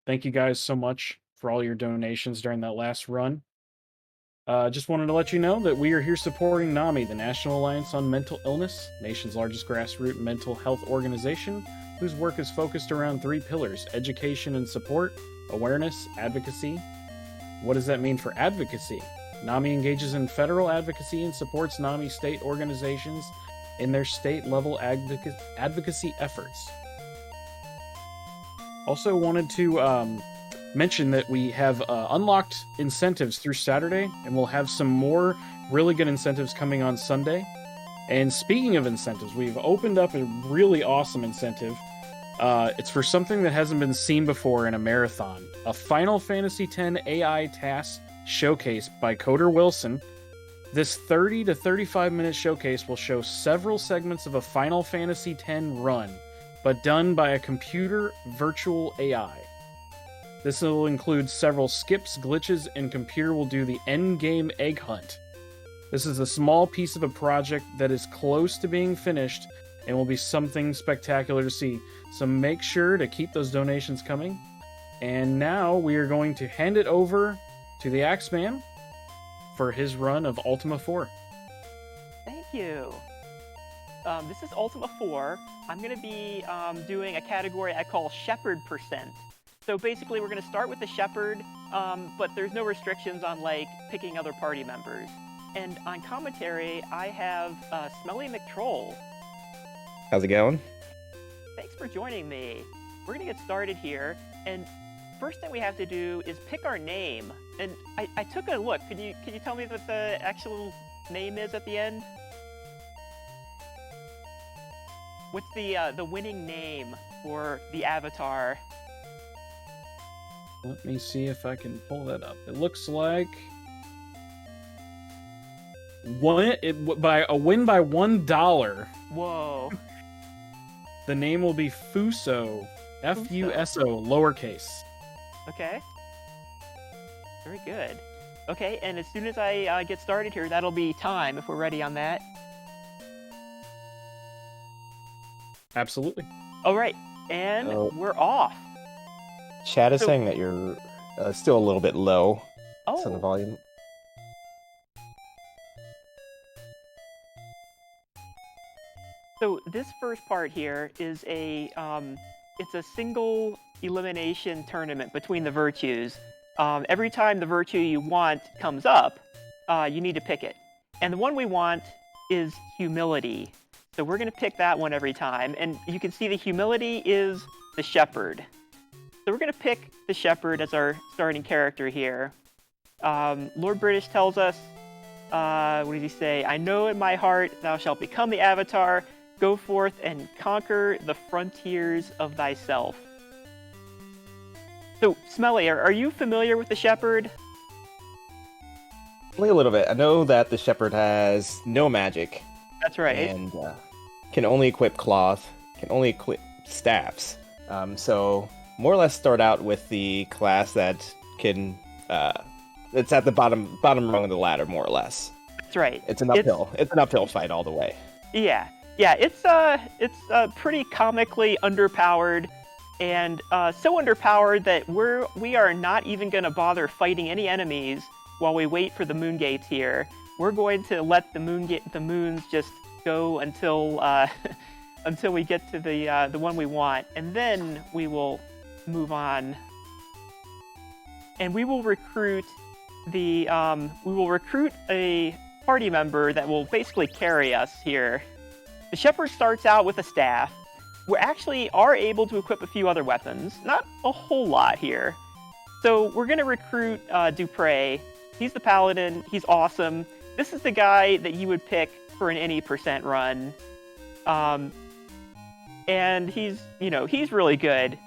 Thank you guys so much for all your donations during that last run. Just wanted to let you know that we are here supporting NAMI, the National Alliance on Mental Illness, nation's largest grassroots mental health organization, whose work is focused around three pillars: education and support, awareness, advocacy. What does that mean for advocacy? NAMI engages in federal advocacy and supports NAMI state organizations in their state level advocacy efforts. Also, wanted to mention that we have unlocked incentives through Saturday, and we'll have some more really good incentives coming on Sunday. And speaking of incentives, we've opened up a really awesome incentive. It's for something that hasn't been seen before in a marathon: a Final Fantasy X AI task showcase by Coder Wilson. This 30 to 35 minute showcase will show several segments of a Final Fantasy X run, but done by a computer virtual AI. This will include several skips, glitches, and computer will do the endgame egg hunt. This is a small piece of a project that is close to being finished and will be something spectacular to see. So make sure to keep those donations coming. And now we are going to hand it over to the TheAxeMan for his run of Ultima 4. Thank you. This is Ultima 4. I'm going to be doing a category I call Shepherd Percent. So basically we're going to start with the Shepherd, but there's no restrictions on like picking other party members. And on commentary, I have Smelly McTroll. How's it going? Thanks for joining me. We're going to get started here, and first thing we have to do is pick our name. And I took a look. Could you tell me what the actual name is at the end? What's the winning name for the avatar? Let me see if I can pull that up. It looks like by a win by $1. Whoa. The name will be Fuso. Fuso, lowercase. Okay. Very good. Okay, and as soon as I get started here, that'll be time if we're ready on that. Absolutely. All right, and we're off. Chat is saying that you're still a little bit low. Oh. On the volume. So this first part here is it's a single elimination tournament between the virtues. Every time the virtue you want comes up, you need to pick it. And the one we want is humility. So we're going to pick that one every time. And you can see the humility is the Shepherd. So we're going to pick the Shepherd as our starting character here. Lord British tells us, what does he say? I know in my heart thou shalt become the Avatar. Go forth and conquer the frontiers of thyself. So, Smelly, are you familiar with the Shepherd? Only a little bit. I know that the Shepherd has no magic. That's right. And can only equip cloth, can only equip staffs. So, more or less start out with the class that can... it's at the bottom rung of the ladder, more or less. That's right. It's an uphill. It's an uphill fight all the way. Yeah. Yeah, it's pretty comically underpowered, and so underpowered that we are not even going to bother fighting any enemies while we wait for the moon gates here. We're going to let the moons just go until until we get to the one we want, and then we will move on. And we will recruit a party member that will basically carry us here. The Shepherd starts out with a staff. We actually are able to equip a few other weapons, not a whole lot here. So we're going to recruit Dupre. He's the Paladin. He's awesome. This is the guy that you would pick for an any percent run. And he's really good.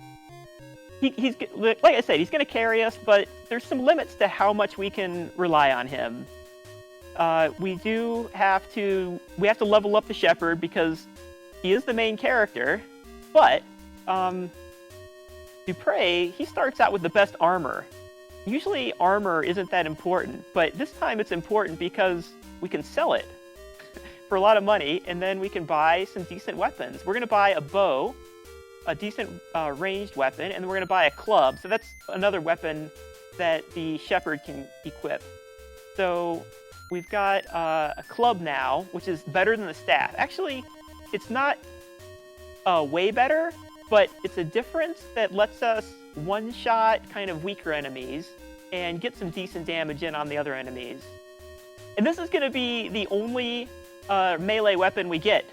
He's like I said, he's going to carry us, but there's some limits to how much we can rely on him. We have to level up the Shepherd because he is the main character, but Dupre, he starts out with the best armor. Usually armor isn't that important, but this time it's important because we can sell it for a lot of money, and then we can buy some decent weapons. We're going to buy a bow. a decent ranged weapon, and then we're going to buy a club. So that's another weapon that the shepherd can equip. So we've got a club now, which is better than the staff. Actually, it's not way better, but it's a difference that lets us one-shot kind of weaker enemies and get some decent damage in on the other enemies. And this is going to be the only melee weapon we get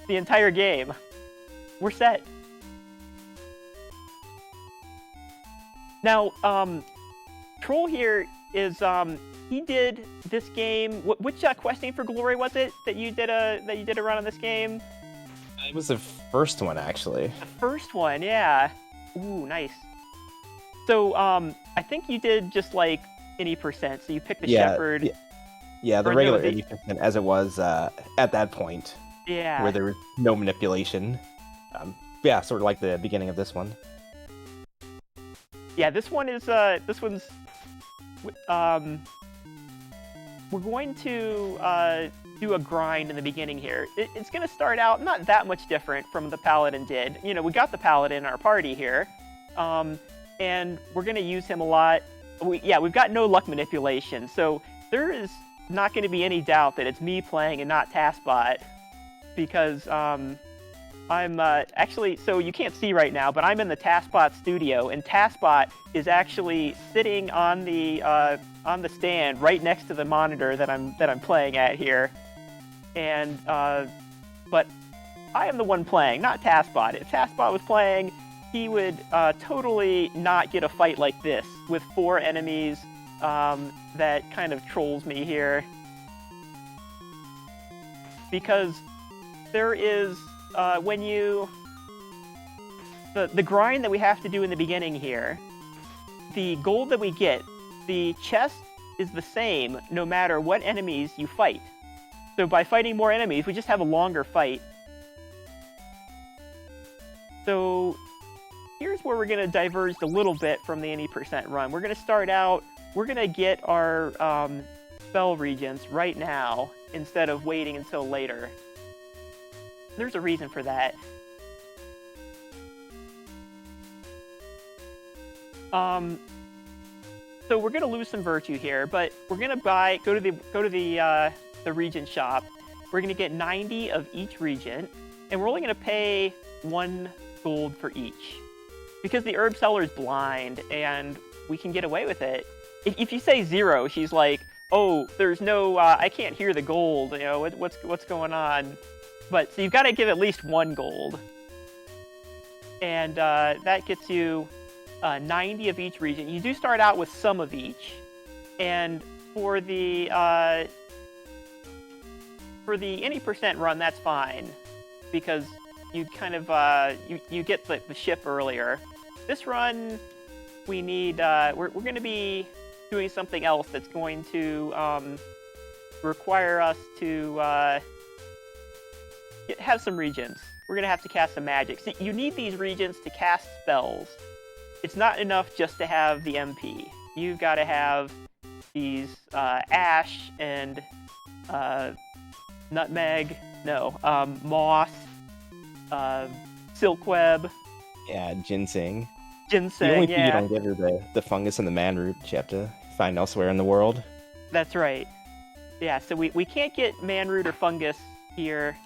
the entire game. We're set. Now, Troll here is he did this game. Which questing for glory was it that you did a run on this game? It was the first one, actually. The first one, yeah. Ooh, nice. So, I think you did just like any percent. So you picked the shepherd. Yeah, the regular 80% as it was at that point. Yeah. Where there was no manipulation. Yeah, sort of like the beginning of this one. Yeah, this one's we're going to do a grind in the beginning here. It's going to start out not that much different from the Paladin did. You know, we got the Paladin in our party here, and we're going to use him a lot. We've got no luck manipulation, so there is not going to be any doubt that it's me playing and not TaskBot, because I'm actually, so you can't see right now, but I'm in the TaskBot studio, and TaskBot is actually sitting on the stand right next to the monitor that I'm playing at here, and but I am the one playing, not TaskBot. If TaskBot was playing, he would totally not get a fight like this with 4 enemies. That kind of trolls me here, because there is when you the grind that we have to do in the beginning here, the gold that we get, the chest is the same no matter what enemies you fight. So by fighting more enemies, we just have a longer fight. So here's where we're going to diverge a little bit from the any percent run. We're going to start out. We're going to get our spell regents right now instead of waiting until later. There's a reason for that. So we're going to lose some virtue here, but we're going to go to the regent shop. We're going to get 90 of each regent, and we're only going to pay 1 gold for each, because the herb seller is blind, and we can get away with it. If you say 0, she's like, "Oh, there's no, I can't hear the gold. You know, what's going on?" But so you've got to give at least 1 gold, and that gets you 90 of each region. You do start out with some of each, and for the any percent run, that's fine, because you kind of you get the ship earlier. This run, we need we're going to be doing something else that's going to require us to have some regents. We're going to have to cast some magic. So you need these regents to cast spells. It's not enough just to have the MP. You've got to have these ash and nutmeg, moss, silkweb. Yeah, ginseng. Ginseng, the only thing you don't get are the fungus and the manroot you have to find elsewhere in the world. That's right. Yeah, so we can't get manroot or fungus here,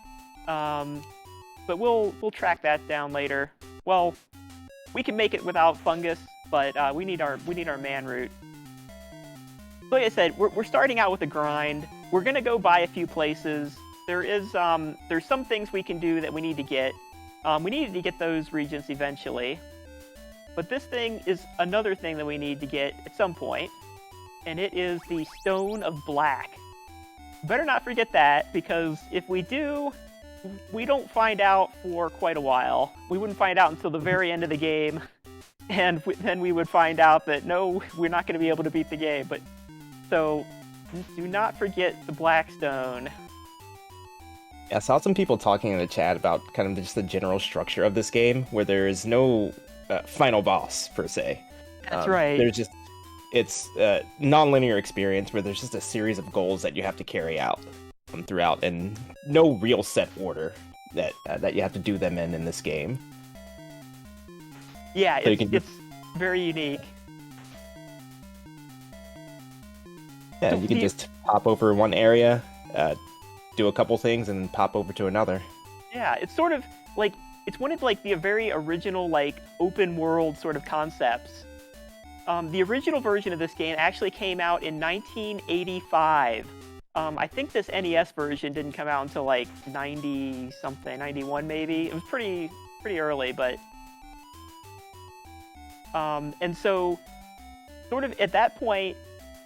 but we'll track that down later. Well, we can make it without fungus, but we need our manroot. Like I said, we're starting out with a grind. We're gonna go by a few places. There's some things we can do that we need to get. We needed to get those regents eventually. But this thing is another thing that we need to get at some point, and it is the Stone of Black. Better not forget that, because if we do, we don't find out for quite a while. We wouldn't find out until the very end of the game, and then we would find out that, no, we're not going to be able to beat the game. But so, do not forget the Black Stone. Yeah, I saw some people talking in the chat about kind of just the general structure of this game, where there is no final boss per se. That's right. It's a non-linear experience where there's just a series of goals that you have to carry out throughout, and no real set order that you have to do them in this game. Yeah, So you can it's very unique. Yeah, So you can just pop over one area, do a couple things, and pop over to another. yeah, it's sort of like it's one of like the very original like open world sort of concepts. The original version of this game actually came out in 1985. I think this NES version didn't come out until like 90 something, 91 maybe. It was pretty early, but and so sort of at that point,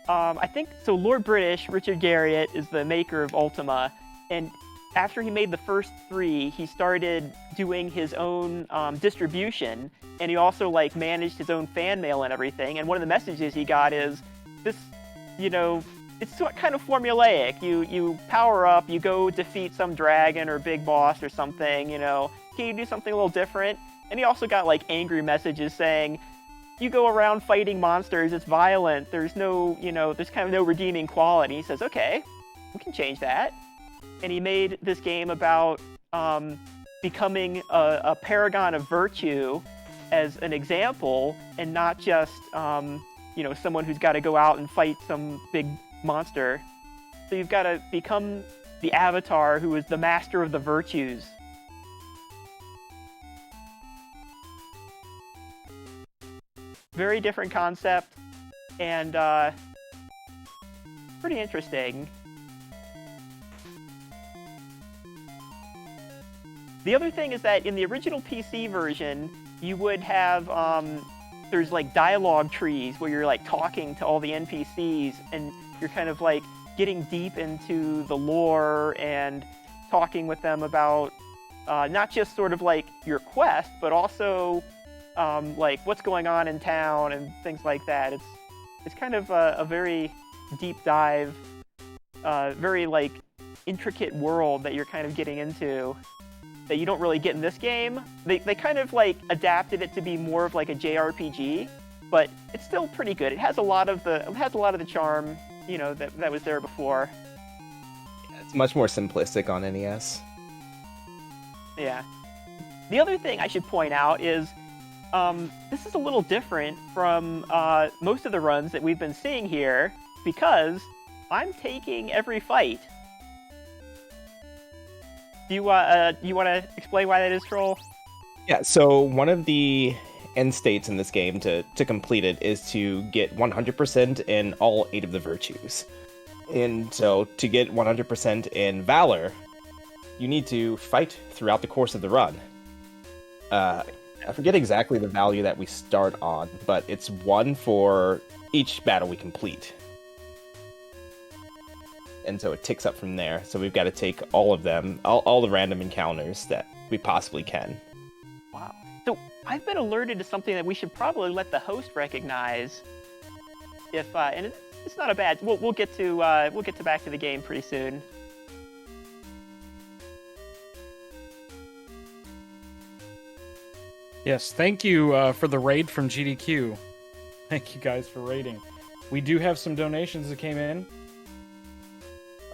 I think so. Lord British Richard Garriott is the maker of Ultima, and after he made the first 3, he started doing his own distribution, and he also like managed his own fan mail and everything. And one of the messages he got is this, it's kind of formulaic. You power up, you go defeat some dragon or big boss or something. Can you do something a little different? And he also got like angry messages saying, you go around fighting monsters, it's violent, there's there's kind of no redeeming quality. He says, okay, we can change that. And he made this game about becoming a paragon of virtue as an example, and not just someone who's got to go out and fight some big monster. So you've got to become the avatar who is the master of the virtues. Very different concept, and pretty interesting. The other thing is that in the original PC version, you would have there's like dialogue trees where you're like talking to all the NPCs, and you're kind of like getting deep into the lore and talking with them about not just sort of like your quest, but also like what's going on in town and things like that. It's kind of a very deep dive, very like intricate world that you're kind of getting into that you don't really get in this game. They kind of like adapted it to be more of like a JRPG, but it's still pretty good. It has a lot of the charm, that was there before. Yeah, it's much more simplistic on NES. Yeah. The other thing I should point out is this is a little different from most of the runs that we've been seeing here, because I'm taking every fight. Do you want to explain why that is, Troll? Yeah, so one of the end states in this game to complete it is to get 100% in all 8 of the virtues. And so to get 100% in Valor, you need to fight throughout the course of the run. I forget exactly the value that we start on, but it's 1 for each battle we complete. And so it ticks up from there. So we've got to take all of them, all the random encounters that we possibly can. Wow. So I've been alerted to something that we should probably let the host recognize. And it's not a bad. We'll get to back to the game pretty soon. Yes, thank you for the raid from GDQ. Thank you guys for raiding. We do have some donations that came in.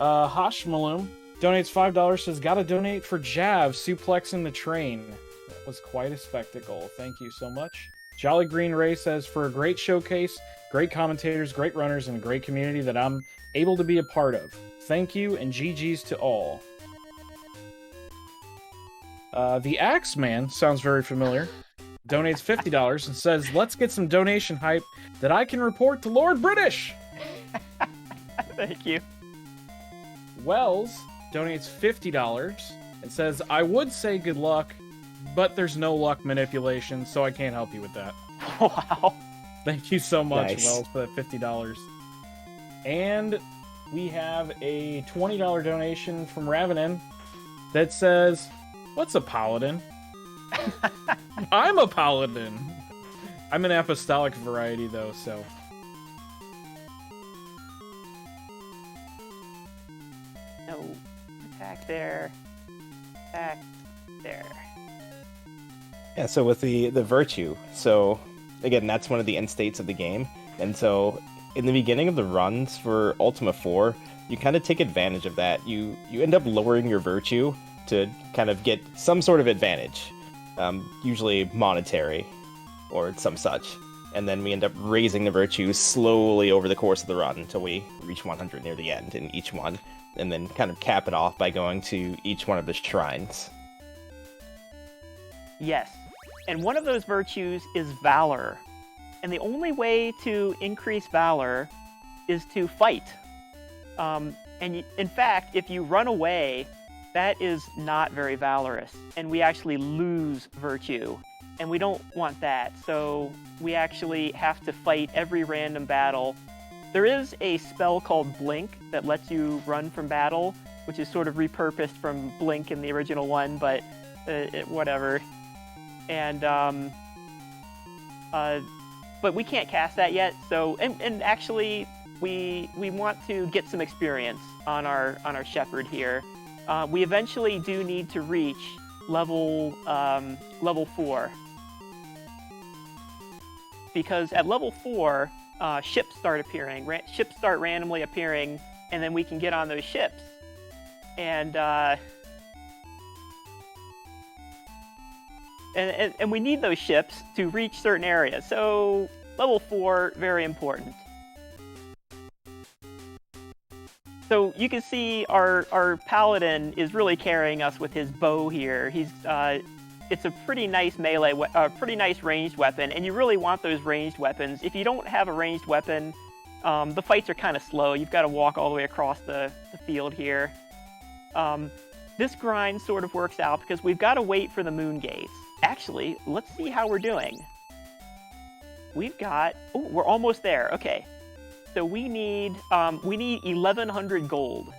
Hashmalum donates $5, says, gotta donate for Jav suplexing the train. That was quite a spectacle. Thank you so much. Jolly Green Ray says, for a great showcase, great commentators, great runners, and a great community that I'm able to be a part of. Thank you, and GG's to all. TheAxeMan sounds very familiar. Donates $50 and says, let's get some donation hype that I can report to Lord British. Thank you. Wells donates $50 and says, I would say good luck, but there's no luck manipulation, so I can't help you with that. Wow. Thank you so much, Nice. Wells, for that $50. And we have a $20 donation from Ravenin that says, what's a paladin? I'm a paladin. I'm an apostolic variety, though, so... No. Attack there. Attack there. Yeah, so with the virtue, so again, that's one of the end states of the game. And so in the beginning of the runs for Ultima 4, you kind of take advantage of that. You end up lowering your virtue to kind of get some sort of advantage, usually monetary. or some such. And then we end up raising the virtues slowly over the course of the run until we reach 100 near the end in each one, and then kind of cap it off by going to each one of the shrines. Yes. And one of those virtues is Valor. And the only way to increase Valor is to fight. In fact, if you run away, that is not very valorous, and we actually lose virtue. And we don't want that, so we actually have to fight every random battle. There is a spell called Blink that lets you run from battle, which is sort of repurposed from Blink in the original one, but whatever. And but we can't cast that yet. So and actually we want to get some experience on our shepherd here. We eventually do need to reach level 4. Because at level 4, ships start appearing. Ships start randomly appearing, and then we can get on those ships. And we need those ships to reach certain areas. So level 4, very important. So you can see our paladin is really carrying us with his bow here. It's a pretty nice melee, pretty nice ranged weapon, and you really want those ranged weapons. If you don't have a ranged weapon, the fights are kind of slow. You've got to walk all the way across the field here. This grind sort of works out because we've got to wait for the moon gates. Actually, let's see how we're doing. We're almost there. Okay, so we need 1,100 gold,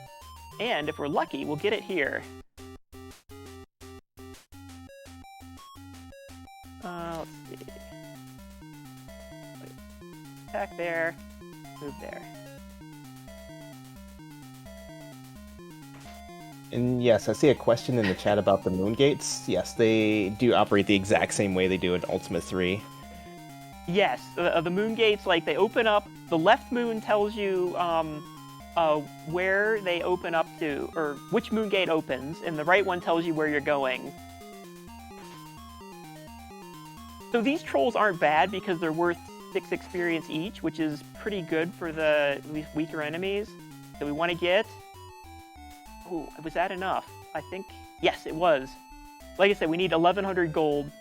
and if we're lucky, we'll get it here. Let's see. Attack there, move there. And yes, I see a question in the chat about the moon gates. Yes, they do operate the exact same way they do in Ultima 3. Yes, the moon gates, like, they open up. The left moon tells you where they open up to, or which moon gate opens, and the right one tells you where you're going. So these trolls aren't bad because they're worth 6 experience each, which is pretty good for the weaker enemies. So we want to get... Oh, was that enough? I think... Yes, it was. Like I said, we need 1,100 gold.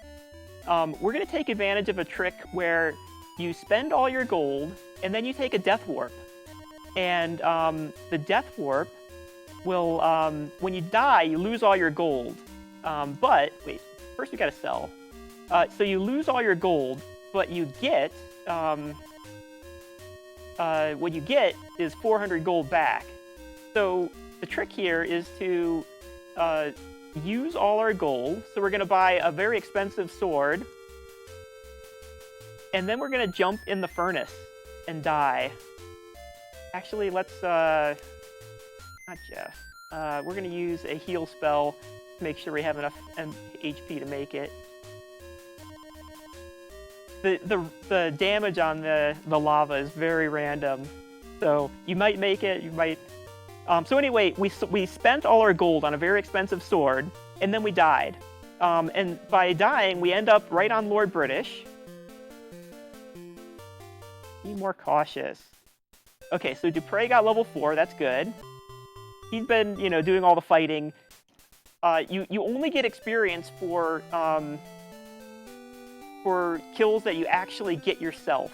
We're going to take advantage of a trick where you spend all your gold, and then you take a Death Warp. And the Death Warp will... when you die, you lose all your gold. But... Wait, first we got to sell. So you lose all your gold, but you get, what you get is 400 gold back. So the trick here is to use all our gold. So we're going to buy a very expensive sword, and then we're going to jump in the furnace and die. Actually, let's, not Jeff. We're going to use a heal spell to make sure we have enough HP to make it. The damage on the lava is very random, so you might make it, you might... So anyway, we spent all our gold on a very expensive sword, and then we died. And by dying, we end up right on Lord British. Be more cautious. Okay, so Dupre got level 4, that's good. He's been, doing all the fighting. You only get experience for kills that you actually get yourself.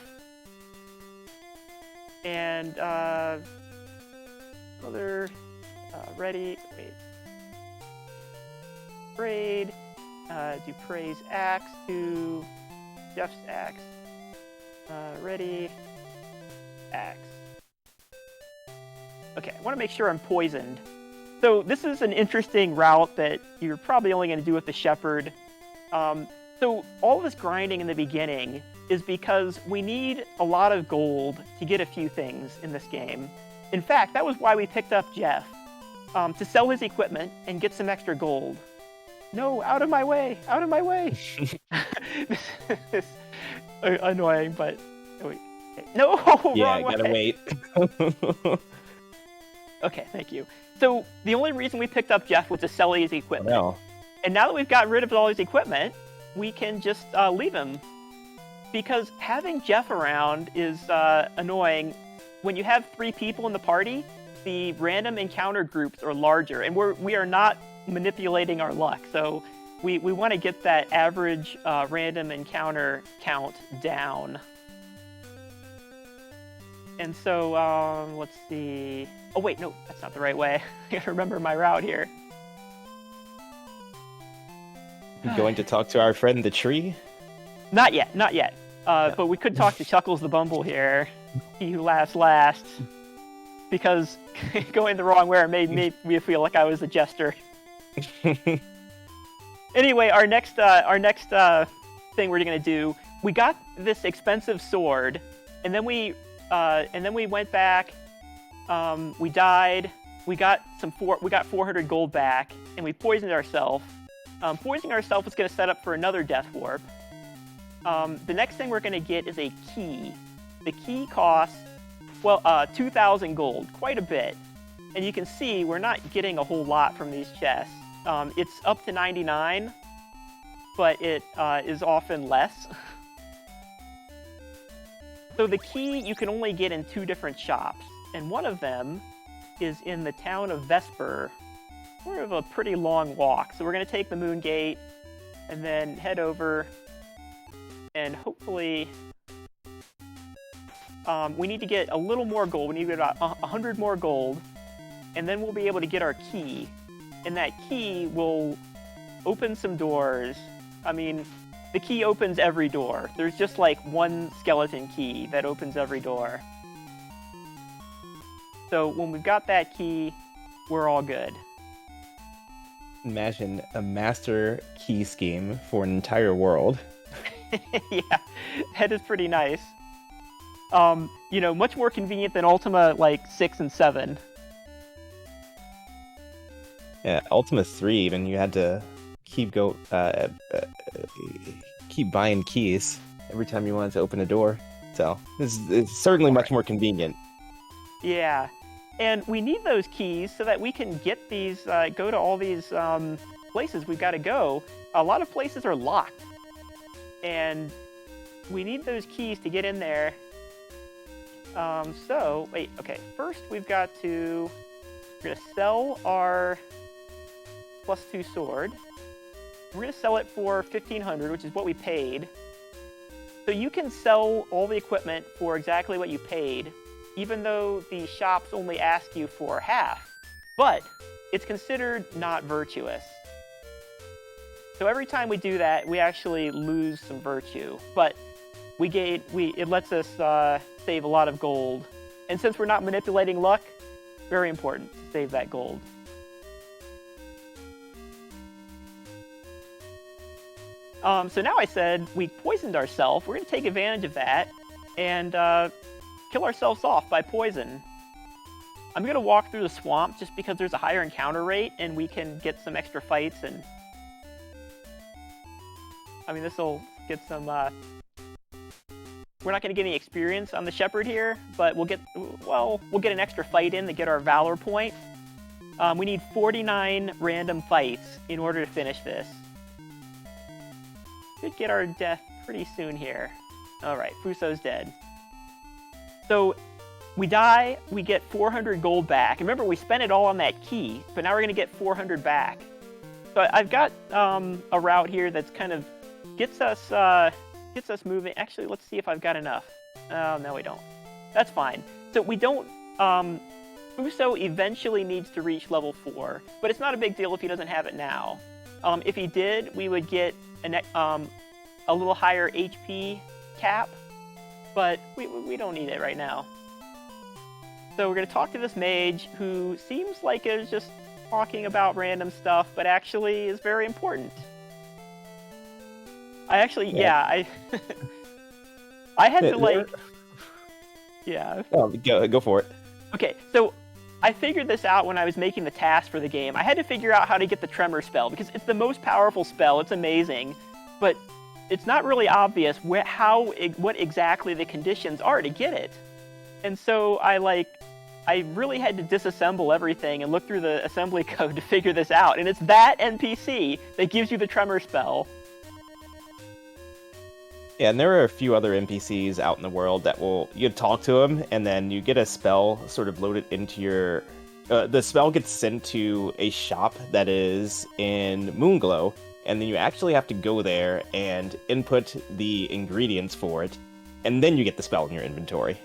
And, ready, wait. Trade, Dupre's axe to Jeff's axe. Ready, axe. Okay, I want to make sure I'm poisoned. So this is an interesting route that you're probably only going to do with the shepherd. So all this grinding in the beginning is because we need a lot of gold to get a few things in this game. In fact, that was why we picked up Jeff, to sell his equipment and get some extra gold. No, out of my way! Out of my way! This is annoying, but... Oh, wait. No! Yeah, wrong way. gotta wait. Okay, thank you. So the only reason we picked up Jeff was to sell his equipment. No. And now that we've got rid of all his equipment, we can just leave him. because having Jeff around is annoying. When you have 3 people in the party, the random encounter groups are larger, and we are not manipulating our luck. So we want to get that average random encounter count down. And so, let's see. Oh, wait, no, that's not the right way. I gotta remember my route here. You going to talk to our friend the tree? Not yet, not yet. But we could talk to Chuckles the Bumble here. He who laughs last. Because going the wrong way made me feel like I was a jester. Anyway, our next thing we're gonna do, we got this expensive sword, and then we went back. We died. We got 400 gold back, and we poisoned ourselves. Poisoning ourselves was gonna set up for another death warp. The next thing we're gonna get is a key. The key costs 2,000 gold, quite a bit. And you can see we're not getting a whole lot from these chests. It's up to 99, but it is often less. So the key you can only get in 2 different shops, and one of them is in the town of Vesper. Sort of a pretty long walk. So we're going to take the Moon Gate and then head over, and hopefully we need to get a little more gold. We need to get about 100 more gold, and then we'll be able to get our key. And that key will open some doors. I mean, the key opens every door. There's just like one skeleton key that opens every door. So when we've got that key, we're all good. Imagine a master key scheme for an entire world. Yeah, that is pretty nice. Much more convenient than Ultima like 6 and 7. Yeah, Ultima 3 even you had to keep buying keys every time you wanted to open a door. So it's certainly much more convenient. Yeah, and we need those keys so that we can get these, go to all these places we've got to go. A lot of places are locked, and we need those keys to get in there. First we're gonna sell our +2 sword. We're gonna sell it for 1,500, which is what we paid. So you can sell all the equipment for exactly what you paid, even though the shops only ask you for half. But it's considered not virtuous. So every time we do that, we actually lose some virtue. But it lets us save a lot of gold. And since we're not manipulating luck, very important to save that gold. So now I said we poisoned ourselves. We're going to take advantage of that and kill ourselves off by poison. I'm going to walk through the swamp just because there's a higher encounter rate and we can get some extra fights. And I mean, this will get some... We're not going to get any experience on the Shepherd here, but we'll get an extra fight in to get our Valor point. We need 49 random fights in order to finish this. Should get our death pretty soon here. Alright, Fuso's dead. So, we die, we get 400 gold back. Remember, we spent it all on that key, but now we're going to get 400 back. So I've got a route here that's kind of gets us moving. Actually, let's see if I've got enough. No, we don't. That's fine. So we don't... Fuso eventually needs to reach level 4, but it's not a big deal if he doesn't have it now. If he did, we would get a little higher HP cap, but we don't need it right now. So we're going to talk to this mage who seems like is just talking about random stuff, but actually is very important. I had to like... Yeah. Oh, go for it. Okay, so I figured this out when I was making the task for the game. I had to figure out how to get the Tremor Spell, because it's the most powerful spell. It's amazing, but it's not really obvious what exactly the conditions are to get it. And so I really had to disassemble everything and look through the assembly code to figure this out. And it's that NPC that gives you the Tremor Spell. Yeah, and there are a few other NPCs out in the world that you talk to them, and then you get a spell sort of loaded into your. The spell gets sent to a shop that is in Moonglow, and then you actually have to go there and input the ingredients for it, and then you get the spell in your inventory.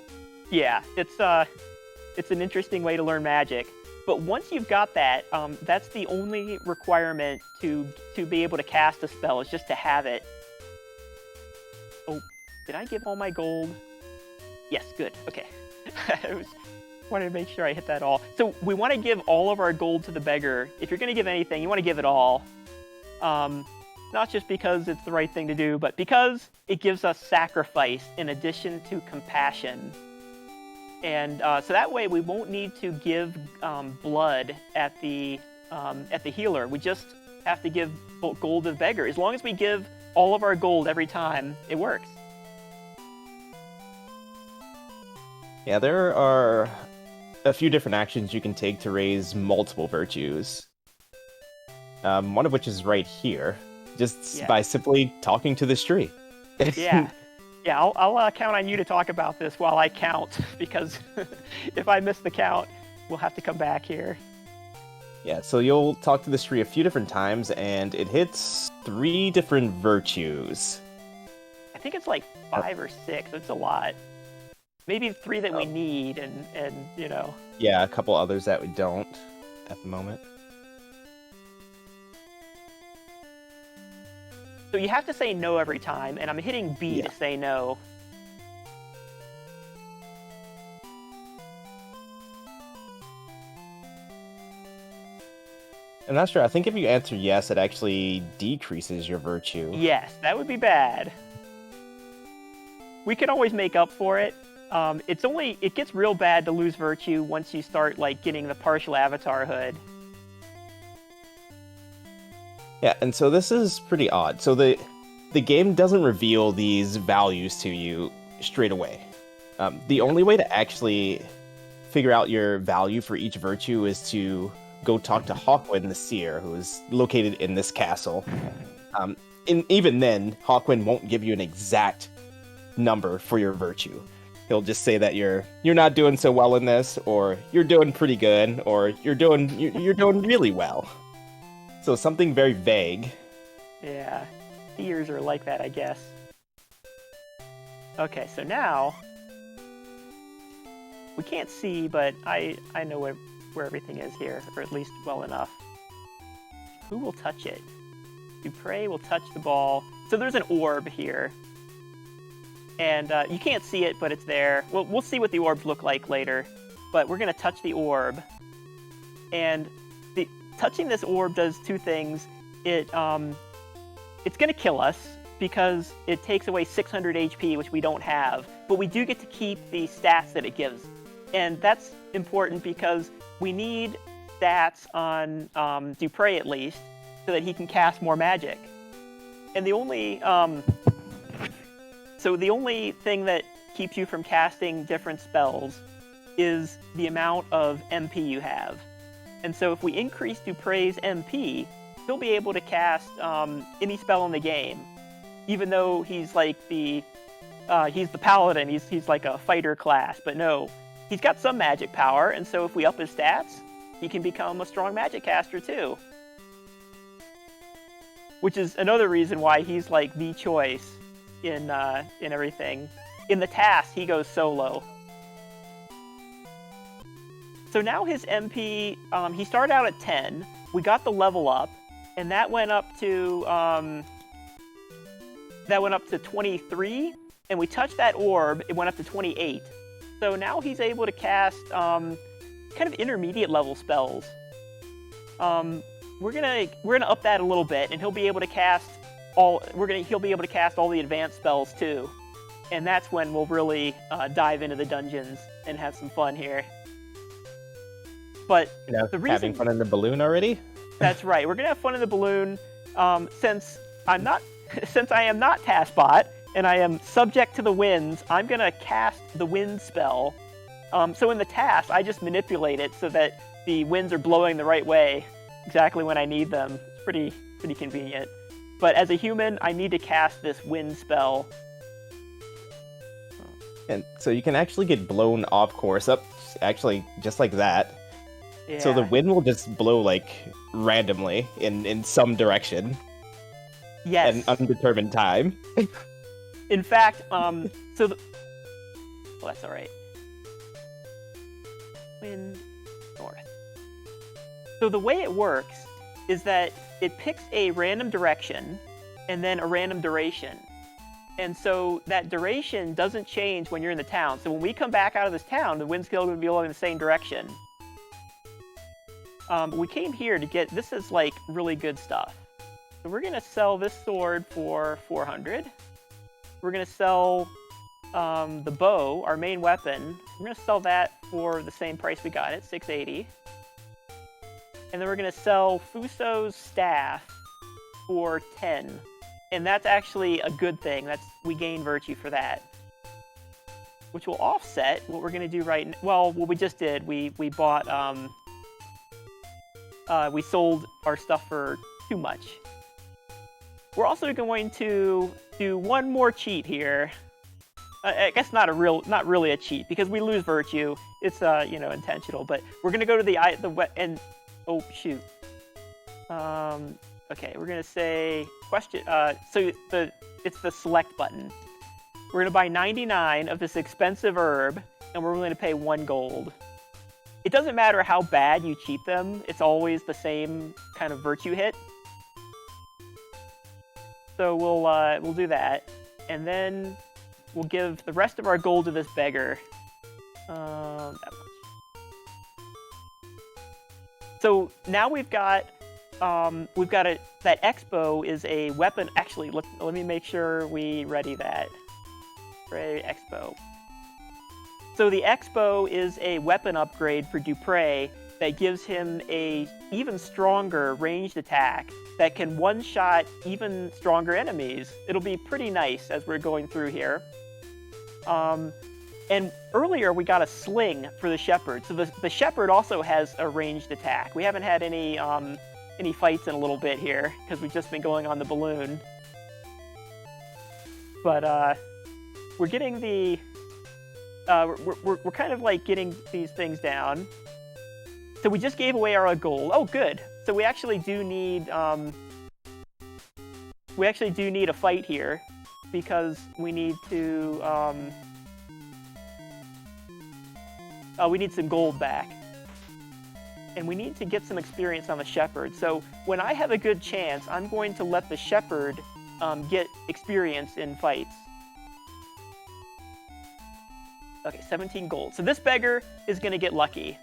Yeah, it's an interesting way to learn magic. But once you've got that, that's the only requirement to be able to cast a spell, is just to have it. Oh, did I give all my gold? Yes, good. Okay. I wanted to make sure I hit that all. So we want to give all of our gold to the beggar. If you're going to give anything, you want to give it all. Not just because it's the right thing to do, but because it gives us sacrifice in addition to compassion. And so that way we won't need to give blood at the healer. We just have to give gold to the beggar. As long as we give all of our gold every time, it works. Yeah, there are a few different actions you can take to raise multiple virtues. One of which is right here, just by simply talking to this tree. Yeah. I'll count on you to talk about this while I count, because if I miss the count, we'll have to come back here. Yeah, so you'll talk to this tree a few different times, and it hits 3 different virtues. I think it's like 5 or 6. It's a lot. Maybe 3 that we need, and you know. Yeah, a couple others that we don't at the moment. So you have to say no every time, and I'm hitting B to say no. I'm not sure. I think if you answer yes, it actually decreases your virtue. Yes, that would be bad. We can always make up for it. It gets real bad to lose virtue once you start like getting the partial avatar hood. Yeah, and so this is pretty odd. So the game doesn't reveal these values to you straight away. The only way to actually figure out your value for each virtue is to go talk to Hawkwind the Seer, who is located in this castle. And even then, Hawkwind won't give you an exact number for your virtue. He'll just say that you're not doing so well in this, or you're doing pretty good, or you're doing really well. So something very vague. Yeah, seers are like that, I guess. Okay, so now we can't see, but I know where everything is here, or at least well enough. Who will touch it? Dupre will touch the ball. So there's an orb here. And you can't see it, but it's there. We'll see what the orbs look like later. But we're going to touch the orb. And touching this orb does 2 things. It's going to kill us because it takes away 600 HP, which we don't have. But we do get to keep the stats that it gives. And that's important because we need stats on Dupre at least, so that he can cast more magic. And the only thing that keeps you from casting different spells is the amount of MP you have. And so if we increase Dupre's MP, he'll be able to cast any spell in the game, even though he's like he's the paladin, he's like a fighter class. But no, he's got some magic power, and so if we up his stats, he can become a strong magic caster too. Which is another reason why he's like the choice in everything. In the task, he goes solo. So now his MP, he started out at 10. We got the level up, and that went up to 23. And we touched that orb, it went up to 28. So now he's able to cast kind of intermediate level spells. We're gonna up that a little bit, and he'll be able to cast he'll be able to cast all the advanced spells too, and that's when we'll really dive into the dungeons and have some fun here. But the reason, having fun in the balloon already? That's right. We're gonna have fun in the balloon. Since I am not Taskbot and I am subject to the winds, I'm gonna cast the wind spell. So in the task, I just manipulate it so that the winds are blowing the right way, exactly when I need them. It's pretty convenient. But as a human, I need to cast this wind spell And so you can actually get blown off course up, actually, just like that. Yeah. So the wind will just blow, like, randomly in some direction. Yes. At an undetermined time. In fact, well, that's all right. Wind north. So the way it works is that it picks a random direction and then a random duration. And so that duration doesn't change when you're in the town. So when we come back out of this town, the wind's still going to be blowing in the same direction. We came here to get, this is like really good stuff. So we're going to sell this sword for 400. We're going to sell the bow, our main weapon. We're going to sell that for the same price we got it, 680. And then we're going to sell Fuso's staff for 10. And that's actually a good thing. We gain virtue for that. Which will offset what we're going to do right now. Well, what we just did, we bought, we sold our stuff for too much. We're also going to do one more cheat here. I guess not really a cheat, because we lose virtue. It's intentional, but we're going to go to oh shoot. Okay, we're gonna say question. So it's the select button. We're gonna buy 99 of this expensive herb, and we're willing to pay 1 gold. It doesn't matter how bad you cheat them; it's always the same kind of virtue hit. So we'll do that, and then we'll give the rest of our gold to this beggar. That much. So now we've got that X-bow is a weapon. Actually, let me make sure we ready that. Ready X-bow. So the X-bow is a weapon upgrade for Dupre that gives him a even stronger ranged attack that can one-shot even stronger enemies. It'll be pretty nice as we're going through here. And earlier we got a sling for the shepherd. So the shepherd also has a ranged attack. We haven't had any fights in a little bit here because we've just been going on the balloon. But we're getting the we're kind of like getting these things down. So we just gave away our gold. Oh, good. So we actually do need a fight here because we need to we need some gold back. And we need to get some experience on the shepherd. So when I have a good chance, I'm going to let the shepherd get experience in fights. Okay, 17 gold. So this beggar is going to get lucky.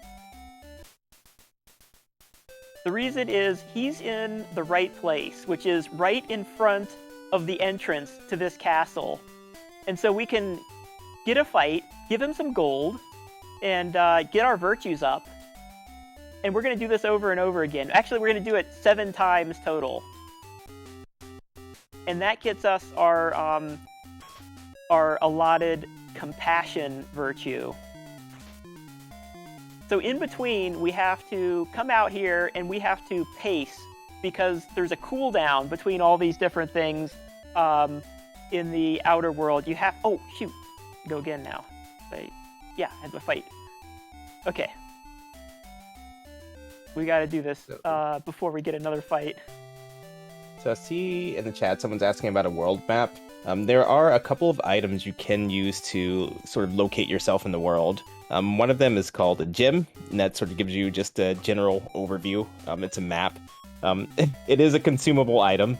The reason is he's in the right place, which is right in front of the entrance to this castle. And so we can get a fight, give him some gold, and get our virtues up. And we're going to do this over and over again. Actually, we're going to do it 7 times total. And that gets us our allotted compassion virtue. So in between, we have to come out here and we have to pace because there's a cooldown between all these different things in the outer world. You have... Oh, shoot. Go again now. Wait. Yeah, I had to fight. Okay. We got to do this before we get another fight. So I see in the chat someone's asking about a world map. There are a couple of items you can use to sort of locate yourself in the world. One of them is called a gem, and that sort of gives you just a general overview. It's a map. It is a consumable item.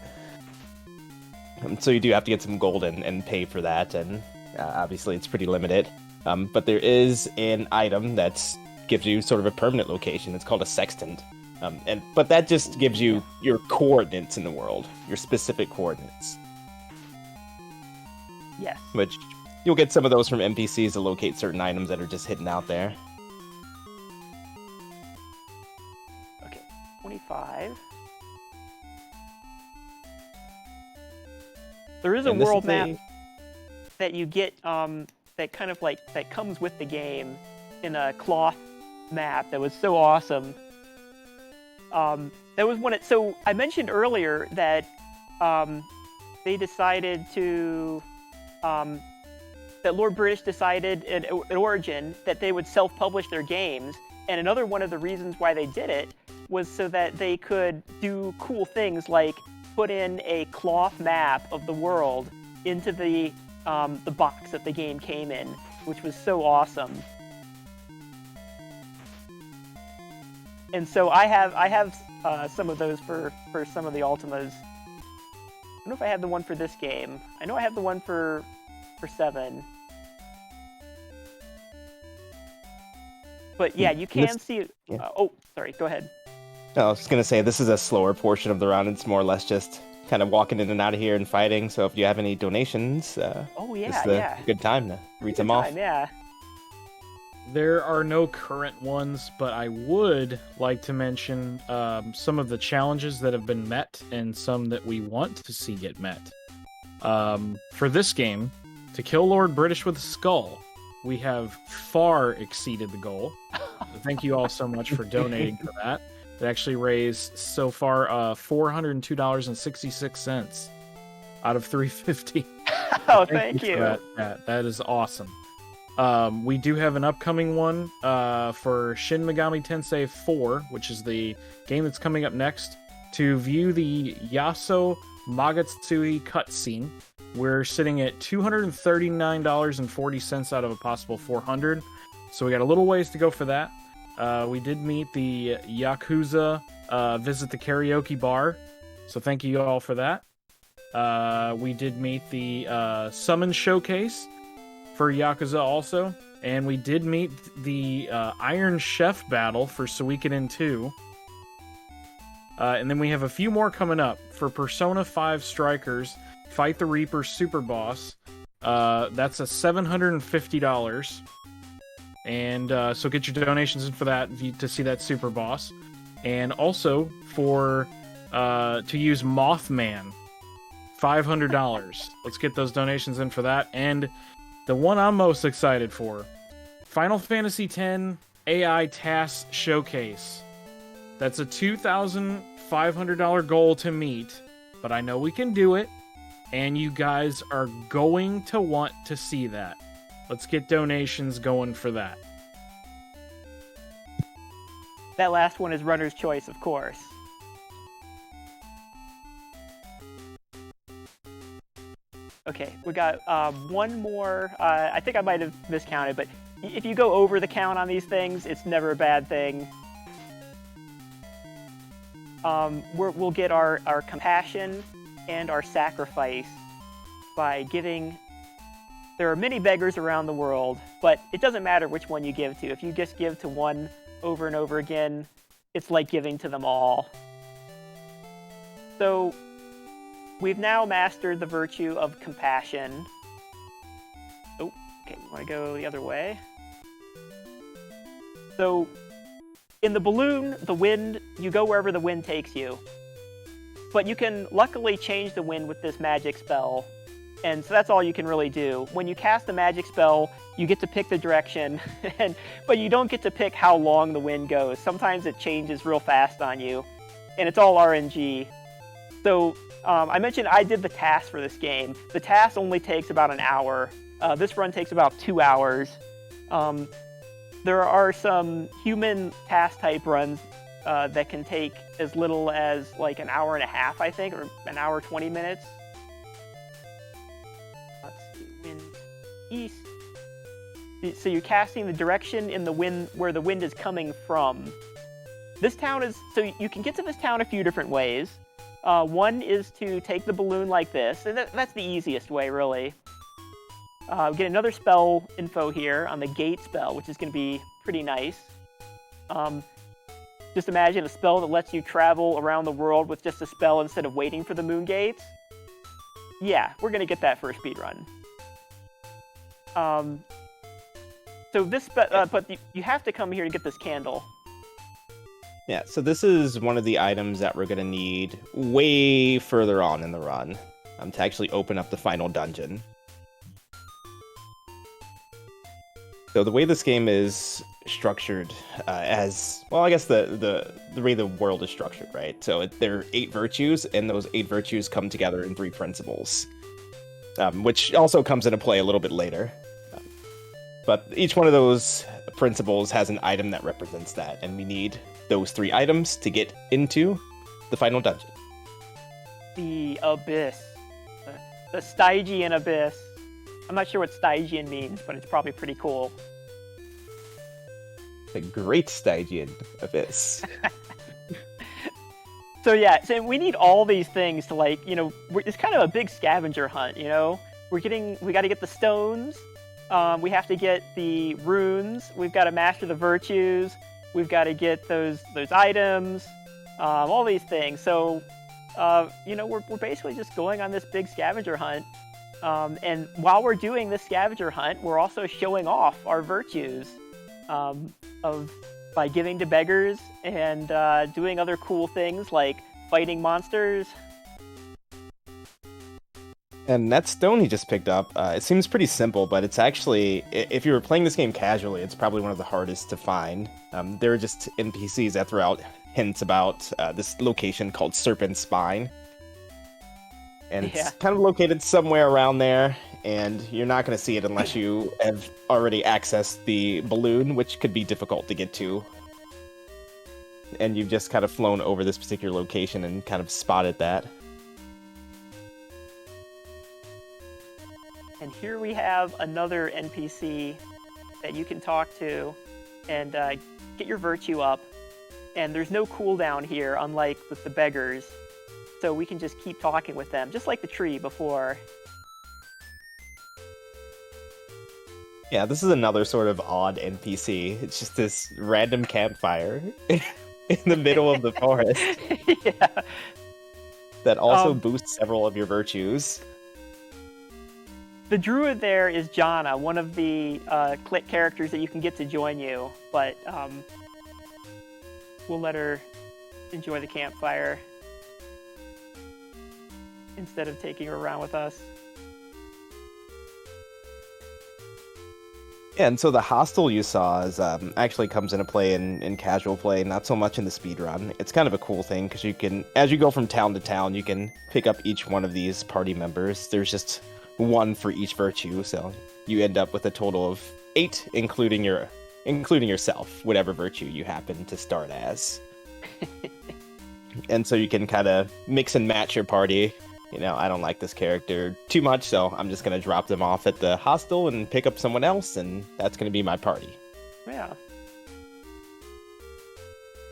So you do have to get some gold and pay for that, and obviously it's pretty limited. But there is an item that gives you sort of a permanent location. It's called a sextant. But that just gives you your coordinates in the world, your specific coordinates. Yes. Which you'll get some of those from NPCs to locate certain items that are just hidden out there. Okay, 25. There is a world map that you get that kind of like that comes with the game in a cloth map that was so awesome. That was one. So I mentioned earlier that they decided to that Lord British decided at Origin that they would self-publish their games, and another one of the reasons why they did it was so that they could do cool things like put in a cloth map of the world into the box that the game came in, which was so awesome. And so I have some of those for some of the Ultimas. I don't know if I have the one for this game. I know I have the one for 7. But yeah, you can see. Oh, sorry. Go ahead. No, I was just gonna say this is a slower portion of the round. It's more or less just kind of walking in and out of here and fighting. So if you have any donations, this is a good time to read them off. Yeah. There are no current ones, but I would like to mention some of the challenges that have been met and some that we want to see get met. For this game, to kill Lord British with a skull, we have far exceeded the goal. So thank you all so much for donating for that. It actually raised so far $402.66 out of $350. Oh, thank you. That is awesome. We do have an upcoming one for Shin Megami Tensei 4, which is the game that's coming up next. To view the Yaso Magatsui cutscene, we're sitting at $239.40 out of a possible $400. So we got a little ways to go for that. We did meet the Yakuza Visit the Karaoke Bar, so thank you all for that. We did meet the Summon Showcase for Yakuza also, and we did meet the Iron Chef battle for Suikoden 2. And then we have a few more coming up for Persona 5 Strikers, Fight the Reaper Super Boss. That's a $750. And so get your donations in for that to see that Super Boss. And also for to use Mothman, $500. Let's get those donations in for that. And the one I'm most excited for, Final Fantasy X AI TAS Showcase. That's a $2,500 goal to meet, but I know we can do it, and you guys are going to want to see that. Let's get donations going for that. That last one is runner's choice, of course. Okay, we got one more. I think I might have miscounted, but if you go over the count on these things, it's never a bad thing. We'll get our compassion and our sacrifice by giving. There are many beggars around the world, but it doesn't matter which one you give to. If you just give to one over and over again, it's like giving to them all. So we've now mastered the virtue of compassion. Oh, okay, we want to go the other way. So in the balloon, the wind, you go wherever the wind takes you. But you can luckily change the wind with this magic spell. And so that's all you can really do. When you cast the magic spell, you get to pick the direction, but you don't get to pick how long the wind goes. Sometimes it changes real fast on you, and it's all RNG. So I mentioned I did the task for this game. The task only takes about an hour. This run takes about 2 hours. There are some human task type runs that can take as little as like an hour and a half, I think, or an hour 20 minutes. Let's see, wind east. So you're casting the direction in the wind where the wind is coming from. This town is, so you can get to this town a few different ways. One is to take the balloon like this, and that's the easiest way, really. Get another spell info here on the gate spell, which is going to be pretty nice. Just imagine a spell that lets you travel around the world with just a spell instead of waiting for the moon gates. Yeah, we're going to get that for a speedrun. So this, but you have to come here to get this candle. Yeah, so this is one of the items that we're going to need way further on in the run to actually open up the final dungeon. So the way this game is structured as, well, I guess the way the world is structured, right? So there are 8 virtues, and those 8 virtues come together in 3 principles, which also comes into play a little bit later. But each one of those principles has an item that represents that, and we need those 3 items to get into the final dungeon. The Abyss. The Stygian Abyss. I'm not sure what Stygian means, but it's probably pretty cool. The Great Stygian Abyss. So yeah, so we need all these things to like, it's kind of a big scavenger hunt, we got to get the stones, we have to get the runes, we've got to master the virtues, we've got to get those items, all these things. So, we're basically just going on this big scavenger hunt. And while we're doing this scavenger hunt, we're also showing off our virtues by giving to beggars and doing other cool things like fighting monsters. And that stone he just picked up, it seems pretty simple, but it's actually, if you were playing this game casually, it's probably one of the hardest to find. There are just NPCs that throw out hints about this location called Serpent Spine. And it's kind of located somewhere around there, and you're not going to see it unless you have already accessed the balloon, which could be difficult to get to. And you've just kind of flown over this particular location and kind of spotted that. And here we have another NPC that you can talk to and get your virtue up. And there's no cooldown here, unlike with the beggars. So we can just keep talking with them, just like the tree before. Yeah, this is another sort of odd NPC. It's just this random campfire in the middle of the forest. Yeah. That also boosts several of your virtues. The druid there is Jana, one of the click characters that you can get to join you, but we'll let her enjoy the campfire instead of taking her around with us. Yeah, and so the hostel you saw is actually comes into play in casual play, not so much in the speedrun. It's kind of a cool thing because you can, as you go from town to town, you can pick up each one of these party members. There's just one for each virtue, so you end up with a total of 8, including yourself, whatever virtue you happen to start as. And so you can kind of mix and match your party. I don't like this character too much, so I'm just going to drop them off at the hostel and pick up someone else, and that's going to be my party. Yeah.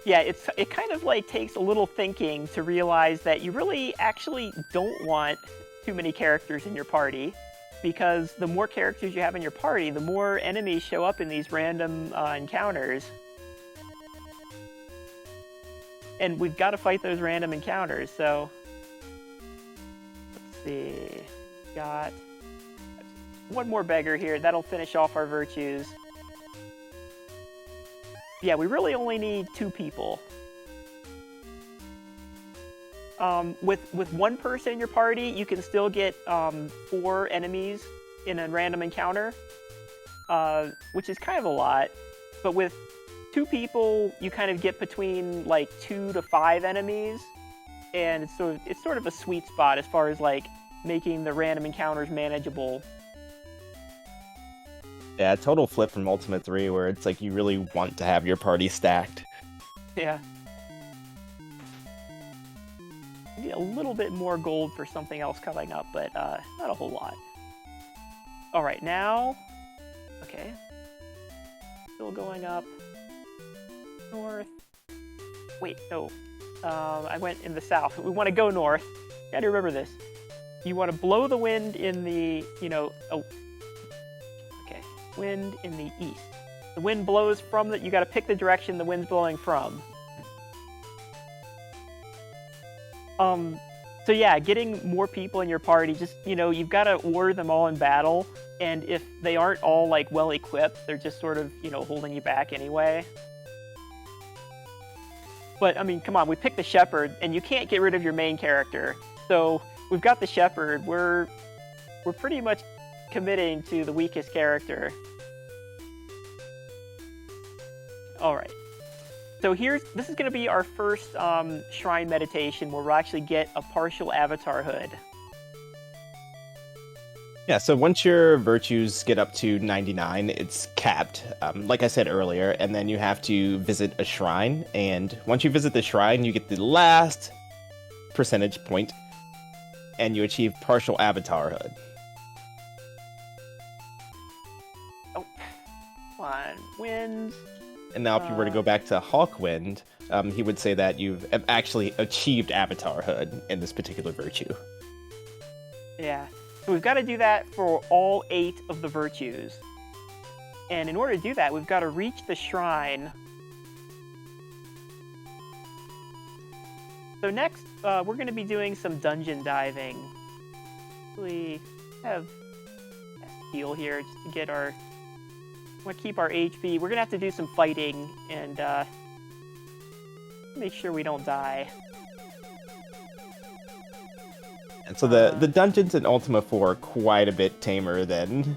Yeah, it kind of like takes a little thinking to realize that you really actually don't want too many characters in your party, because the more characters you have in your party, the more enemies show up in these random encounters. And we've got to fight those random encounters, so... Got one more beggar here. That'll finish off our virtues. Yeah, we really only need 2 people. With one person in your party, you can still get 4 enemies in a random encounter, which is kind of a lot. But with 2 people, you kind of get between like 2 to 5 enemies. And it's sort of a sweet spot as far as like making the random encounters manageable. Yeah, total flip from Ultima 3, where it's like you really want to have your party stacked. Yeah. Get a little bit more gold for something else coming up, but not a whole lot. All right, now, okay. Still going up north. Wait, no. I went in the south. We want to go north. You got to remember this. You want to blow the wind in the, wind in the east. The wind blows from you got to pick the direction the wind's blowing from. So yeah, getting more people in your party, just, you've got to order them all in battle. And if they aren't all like well equipped, they're just sort of, holding you back anyway. But, I mean, come on, we picked the Shepherd, and you can't get rid of your main character. So, we've got the Shepherd. We're pretty much committing to the weakest character. Alright. So this is going to be our first shrine meditation, where we'll actually get a partial avatar hood. Yeah, so once your virtues get up to 99, it's capped, like I said earlier, and then you have to visit a shrine, and once you visit the shrine, you get the last percentage point, and you achieve partial avatarhood. Oh, come on, wins. And now if you were to go back to Hawkwind, he would say that you've actually achieved avatarhood in this particular virtue. Yeah. So we've got to do that for all 8 of the virtues. And in order to do that, we've got to reach the shrine. So next, we're going to be doing some dungeon diving. We have a heal here just to get our... I want to keep our HP. We're going to have to do some fighting and make sure we don't die. And so the dungeons in Ultima 4 are quite a bit tamer than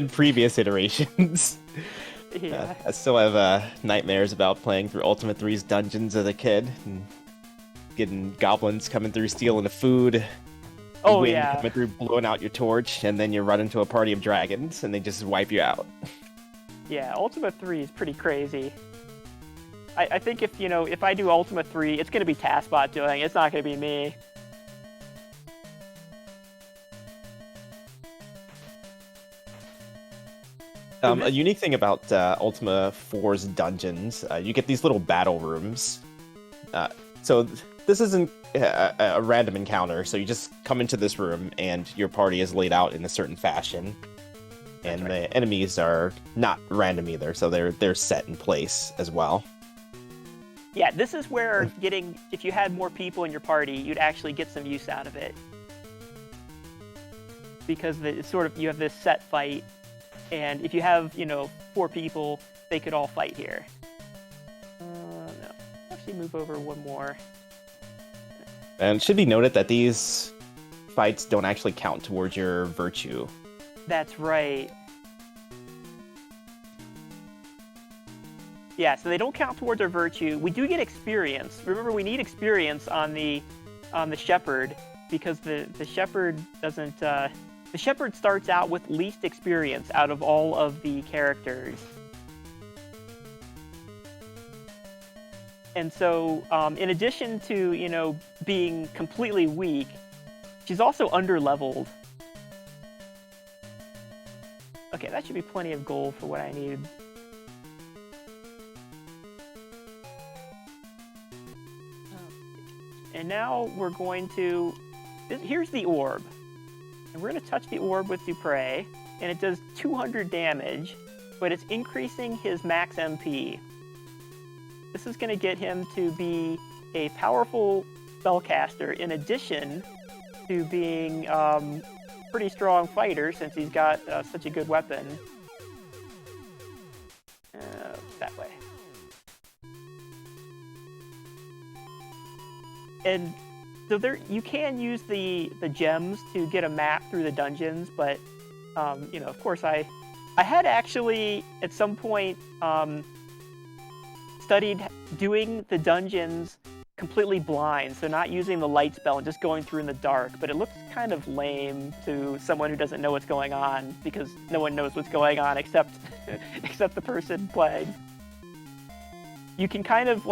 previous iterations. Yeah. I still have nightmares about playing through Ultima 3's dungeons as a kid, and getting goblins coming through stealing the food. Oh, wind yeah. coming through blowing out your torch, and then you run into a party of dragons, and they just wipe you out. Yeah, Ultima 3 is pretty crazy. I think if I do Ultima 3, it's going to be TaskBot doing it. It's not going to be me. A unique thing about Ultima 4's dungeons, you get these little battle rooms. So this isn't a random encounter, so you just come into this room and your party is laid out in a certain fashion. And the enemies are not random either, so they're set in place as well. Yeah, this is where if you had more people in your party, you'd actually get some use out of it. Because you have this set fight, and if you have, 4 people, they could all fight here. No. Actually move over one more. And it should be noted that these fights don't actually count towards your virtue. That's right. Yeah, so they don't count towards our virtue. We do get experience. Remember, we need experience on the shepherd, because the shepherd doesn't. The shepherd starts out with least experience out of all of the characters. And so, in addition to being completely weak, she's also under-leveled. Okay, that should be plenty of gold for what I need. And now we're going to... Here's the orb. And we're going to touch the orb with Dupre, and it does 200 damage, but it's increasing his max MP. This is going to get him to be a powerful spellcaster, in addition to being pretty strong fighter, since he's got such a good weapon. That way. And so you can use the gems to get a map through the dungeons, but of course I had actually at some point studied doing the dungeons completely blind, so not using the light spell and just going through in the dark, but it looks kind of lame to someone who doesn't know what's going on, because no one knows what's going on except the person playing. You can kind of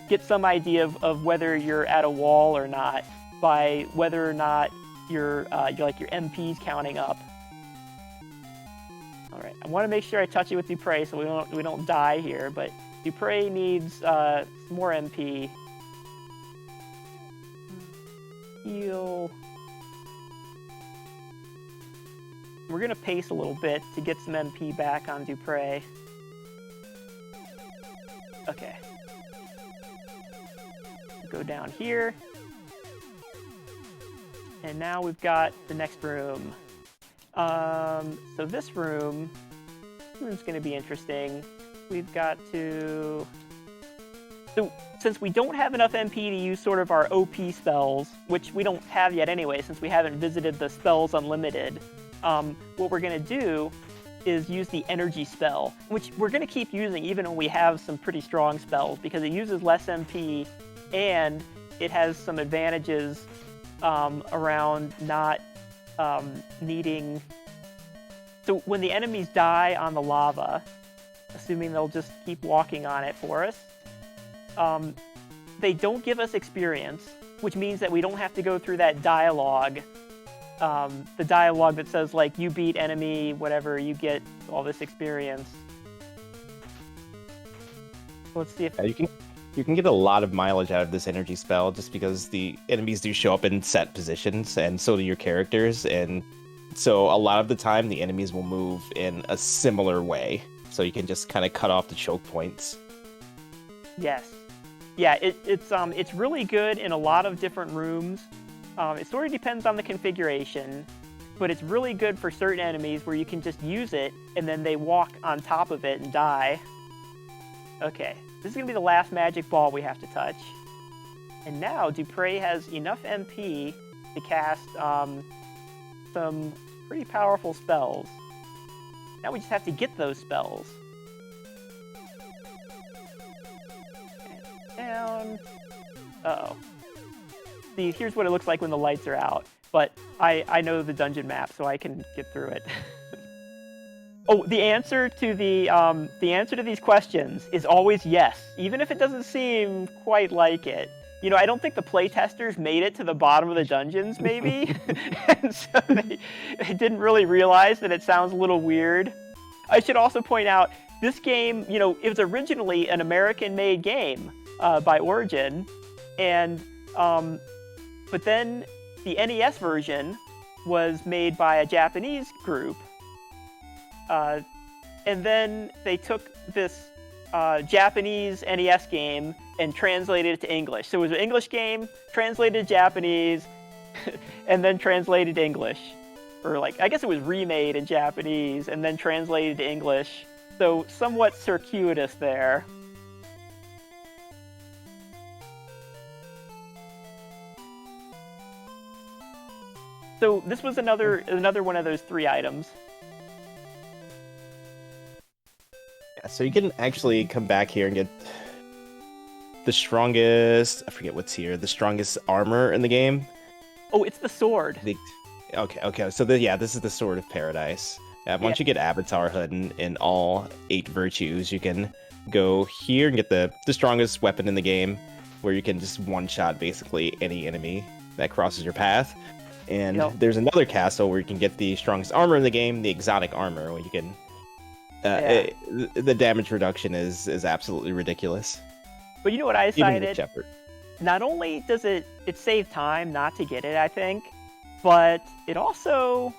get some idea of whether you're at a wall or not by whether or not your MP's counting up. All right, I want to make sure I touch it with Dupre so we don't die here, but Dupre needs some more MP. Heal. We're gonna pace a little bit to get some MP back on Dupre. Okay. Go down here. And now we've got the next room. So this room's going to be interesting. We've got to... So since we don't have enough MP to use sort of our OP spells, which we don't have yet anyway since we haven't visited the Spells Unlimited, what we're going to do is use the energy spell, which we're going to keep using even when we have some pretty strong spells, because it uses less MP and it has some advantages around not needing So when the enemies die on the lava, assuming they'll just keep walking on it for us, they don't give us experience, which means that we don't have to go through that dialogue. The dialogue that says, like, you beat enemy, whatever, you get all this experience. Let's see if... You can get a lot of mileage out of this energy spell just because the enemies do show up in set positions, and so do your characters, and so a lot of the time the enemies will move in a similar way, so you can just kind of cut off the choke points. Yes. Yeah, it's really good in a lot of different rooms. It sort of depends on the configuration, but it's really good for certain enemies where you can just use it, and then they walk on top of it and die. Okay. This is going to be the last magic ball we have to touch. And now Dupre has enough MP to cast some pretty powerful spells. Now we just have to get those spells. And down. Uh-oh. See, here's what it looks like when the lights are out. But I know the dungeon map, so I can get through it. Oh, the answer to these questions is always yes, even if it doesn't seem quite like it. You know, I don't think the playtesters made it to the bottom of the dungeons, maybe, and so they didn't really realize that it sounds a little weird. I should also point out, this game, you know, it was originally an American-made game by Origin, and but then the NES version was made by a Japanese group. And then they took this Japanese NES game and translated it to English. So it was an English game, translated to Japanese, and then translated to English. Or like, I guess it was remade in Japanese and then translated to English. So somewhat circuitous there. So this was another one of those 3 items. So you can actually come back here and get the strongest, I forget what's here, the strongest armor in the game. Oh, it's the sword. Okay. So this is the Sword of Paradise. Once you get Avatar Hood in all 8 virtues, you can go here and get the strongest weapon in the game, where you can just one-shot basically any enemy that crosses your path. And there's another castle where you can get the strongest armor in the game, the exotic armor, where you can... the damage reduction is absolutely ridiculous. But you know what I decided? Shepherd. Not only does it save time not to get it, I think, but it also,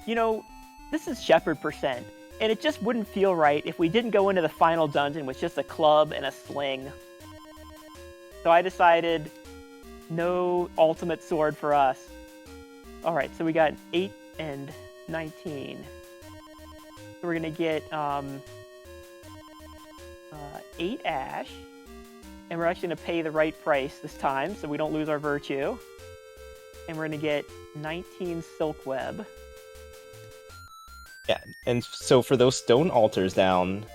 you know, this is Shepherd %, and it just wouldn't feel right if we didn't go into the final dungeon with just a club and a sling. So I decided, no ultimate sword for us. All right, so we got 8 and 19. We're gonna get 8 ash, and we're actually gonna pay the right price this time, so we don't lose our virtue. And we're gonna get 19 silk web. Yeah, and so for those stone altars down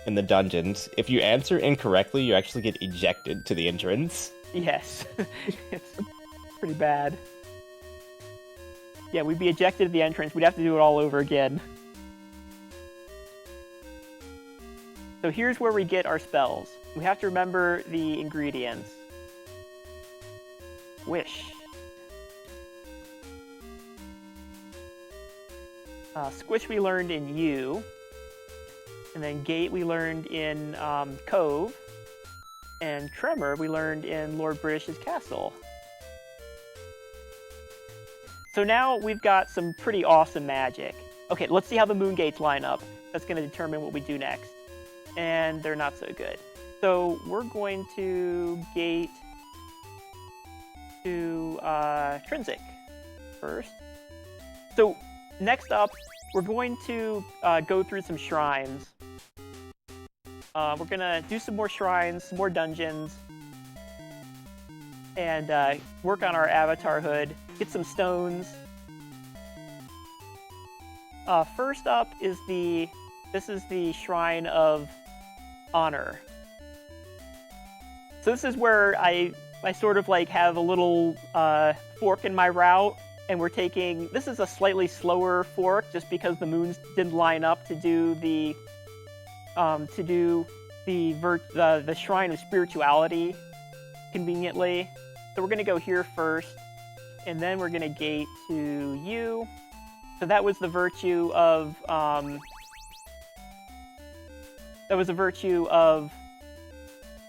in the dungeons, if you answer incorrectly, you actually get ejected to the entrance. Yes, it's pretty bad. Yeah, we'd be ejected at the entrance. We'd have to do it all over again. So here's where we get our spells. We have to remember the ingredients. Wish. Squish we learned in U. And then Gate we learned in Cove. And Tremor we learned in Lord British's Castle. So now we've got some pretty awesome magic. Okay, let's see how the moon gates line up. That's going to determine what we do next. And they're not so good. So we're going to gate to Trinsic first. So next up, we're going to go through some shrines. We're going to do some more shrines, some more dungeons, and work on our Avatar Hood, get some stones. First up is this is the Shrine of Honor. So this is where I sort of like have a little fork in my route. and we're taking, this is a slightly slower fork just because the moons didn't line up to do the Shrine of Spirituality conveniently. So we're going to go here first, and then we're going to gate to you. So that was the virtue of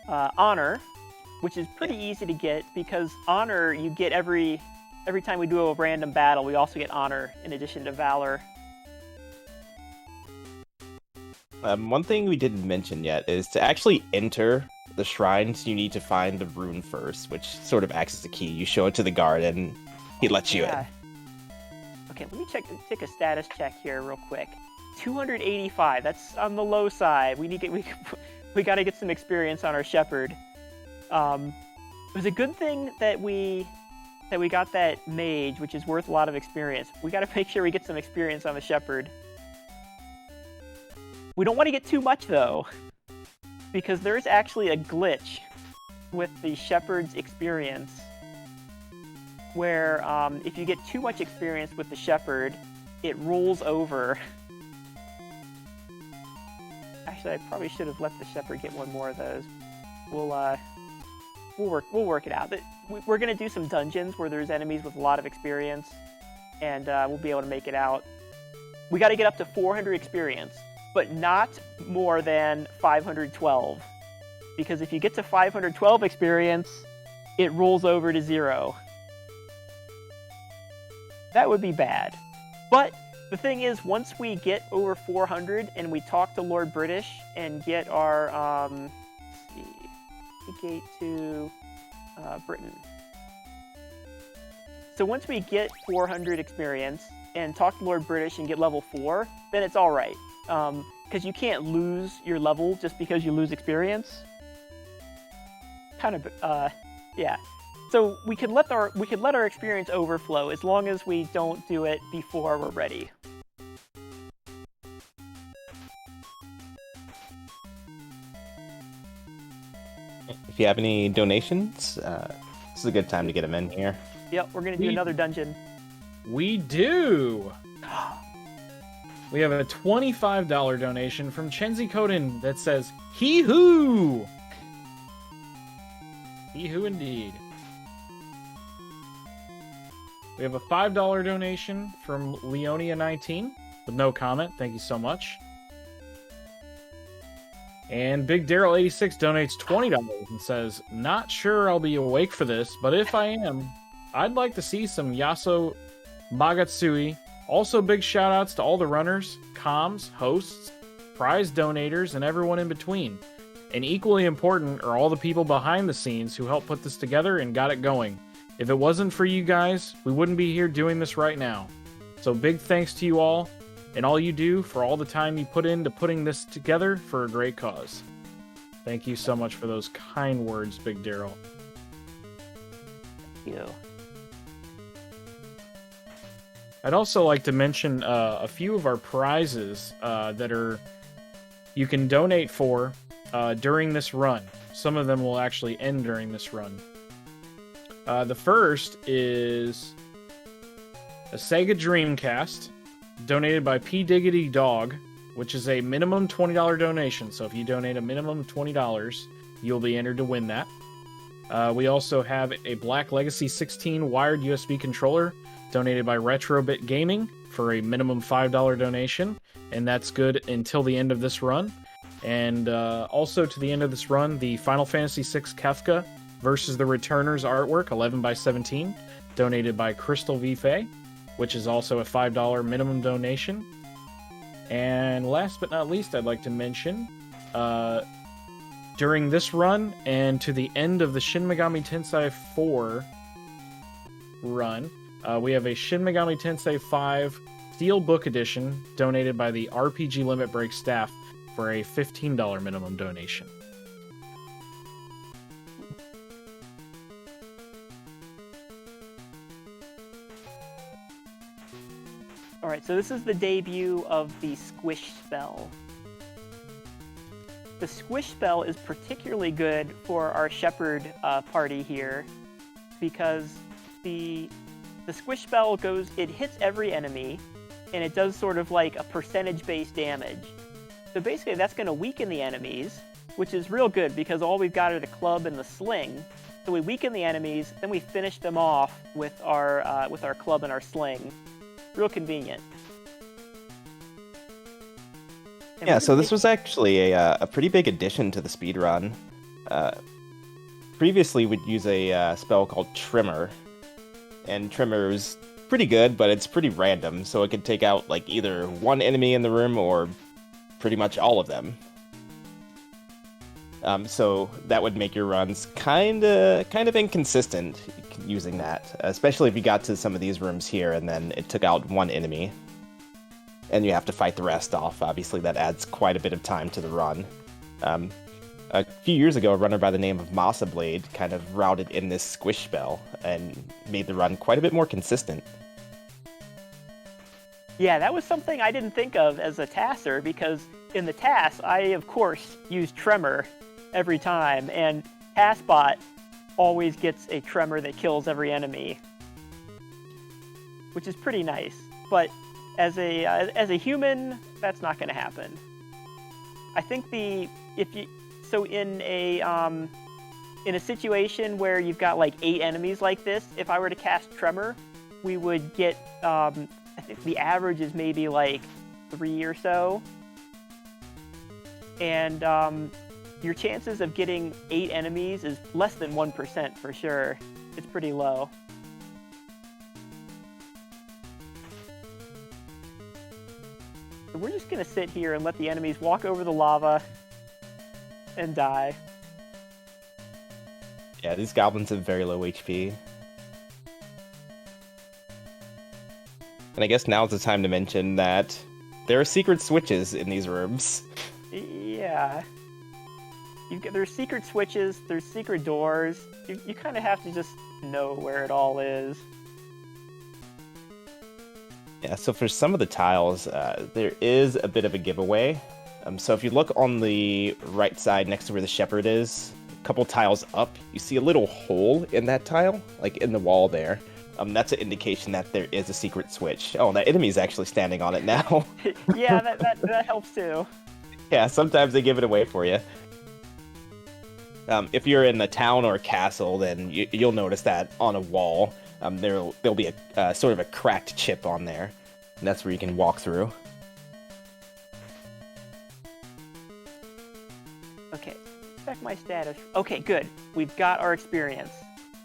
honor, which is pretty easy to get because honor you get every time we do a random battle. We also get honor in addition to valor. One thing we didn't mention yet is to actually enter the shrines, you need to find the rune first, which sort of acts as a key. You show it to the guard, and he lets you in. Okay, let me take a status check here real quick. 285. That's on the low side. We got to get some experience on our shepherd. It was a good thing that we got that mage, which is worth a lot of experience. We got to make sure we get some experience on the shepherd. We don't want to get too much, though, because there's actually a glitch with the shepherd's experience where if you get too much experience with the shepherd, it rolls over. Actually, I probably should have let the shepherd get one more of those. We'll work it out. We're going to do some dungeons where there's enemies with a lot of experience, and we'll be able to make it out. We got to get up to 400 experience, but not more than 512. Because if you get to 512 experience, it rolls over to 0. That would be bad. But the thing is, once we get over 400 and we talk to Lord British and get our, let's see, gate to Britain. So once we get 400 experience and talk to Lord British and get level 4, then it's all right. Because you can't lose your level just because you lose experience. Kind of, yeah. So we could let our experience overflow as long as we don't do it before we're ready. If you have any donations, this is a good time to get them in here. Yep, we're gonna do another dungeon. We do. We have a $25 donation from Chenzi Koden that says, "Hee hoo." Hee hoo indeed. We have a $5 donation from Leonia19 with no comment. Thank you so much. And Big Daryl 86 donates $20 and says, "Not sure I'll be awake for this, but if I am, I'd like to see some Yaso Magatsui. Also, big shout outs to all the runners, comms, hosts, prize donators, and everyone in between. And equally important are all the people behind the scenes who helped put this together and got it going. If it wasn't for you guys, we wouldn't be here doing this right now. So big thanks to you all, and all you do for all the time you put into putting this together for a great cause." Thank you so much for those kind words, Big Daryl. Thank you. I'd also like to mention a few of our prizes that you can donate for during this run. Some of them will actually end during this run. The first is a Sega Dreamcast, donated by P. Diggity Dog, which is a minimum $20 donation. So if you donate a minimum of $20, you'll be entered to win that. We also have a Black Legacy 16 wired USB controller, donated by Retrobit Gaming for a minimum $5 donation, and that's good until the end of this run. And also to the end of this run, the Final Fantasy VI Kefka versus the Returners artwork, 11x17, donated by Crystal V. Fay, which is also a $5 minimum donation. And last but not least, I'd like to mention, during this run and to the end of the Shin Megami Tensei 4 run, we have a Shin Megami Tensei 5 Steelbook Edition donated by the RPG Limit Break staff for a $15 minimum donation. Alright, so this is the debut of the Squish Spell. The Squish Spell is particularly good for our Shepherd party here, because the the squish spell it hits every enemy, and it does sort of like a percentage-based damage. So basically that's going to weaken the enemies, which is real good because all we've got are the club and the sling. So we weaken the enemies, then we finish them off with our club and our sling. Real convenient. And Yeah, so this was actually a pretty big addition to the speedrun. Previously, we'd use a spell called Tremor, and Tremor is pretty good, but it's pretty random, so it could take out like either one enemy in the room or pretty much all of them. So that would make your runs kind of inconsistent using that, especially if you got to some of these rooms here and then it took out one enemy, and you have to fight the rest off. Obviously, that adds quite a bit of time to the run. A few years ago, a runner by the name of Masa Blade kind of routed in this squish spell and made the run quite a bit more consistent. Yeah, that was something I didn't think of as a tasser, because in the task, I, of course, use Tremor every time, and TaskBot always gets a Tremor that kills every enemy, which is pretty nice. But as a human, that's not going to happen. I think in a situation where you've got like 8 enemies like this, if I were to cast Tremor, we would get I think the average is maybe like 3 or so, and your chances of getting 8 enemies is less than 1% for sure. It's pretty low. So we're just gonna sit here and let the enemies walk over the lava and die. Yeah, these goblins have very low HP. And I guess now's the time to mention that there are secret switches in these rooms. Yeah. There's secret switches, there's secret doors. You kind of have to just know where it all is. Yeah, so for some of the tiles, there is a bit of a giveaway. So if you look on the right side next to where the shepherd is, a couple tiles up, you see a little hole in that tile, like in the wall there. That's an indication that there is a secret switch. Oh, that enemy's actually standing on it now. Yeah, that helps too. Yeah, sometimes they give it away for you. If you're in a town or a castle, then you'll notice that on a wall, there'll be a sort of a cracked chip on there, and that's where you can walk through. Okay, check my status. Okay, good. We've got our experience.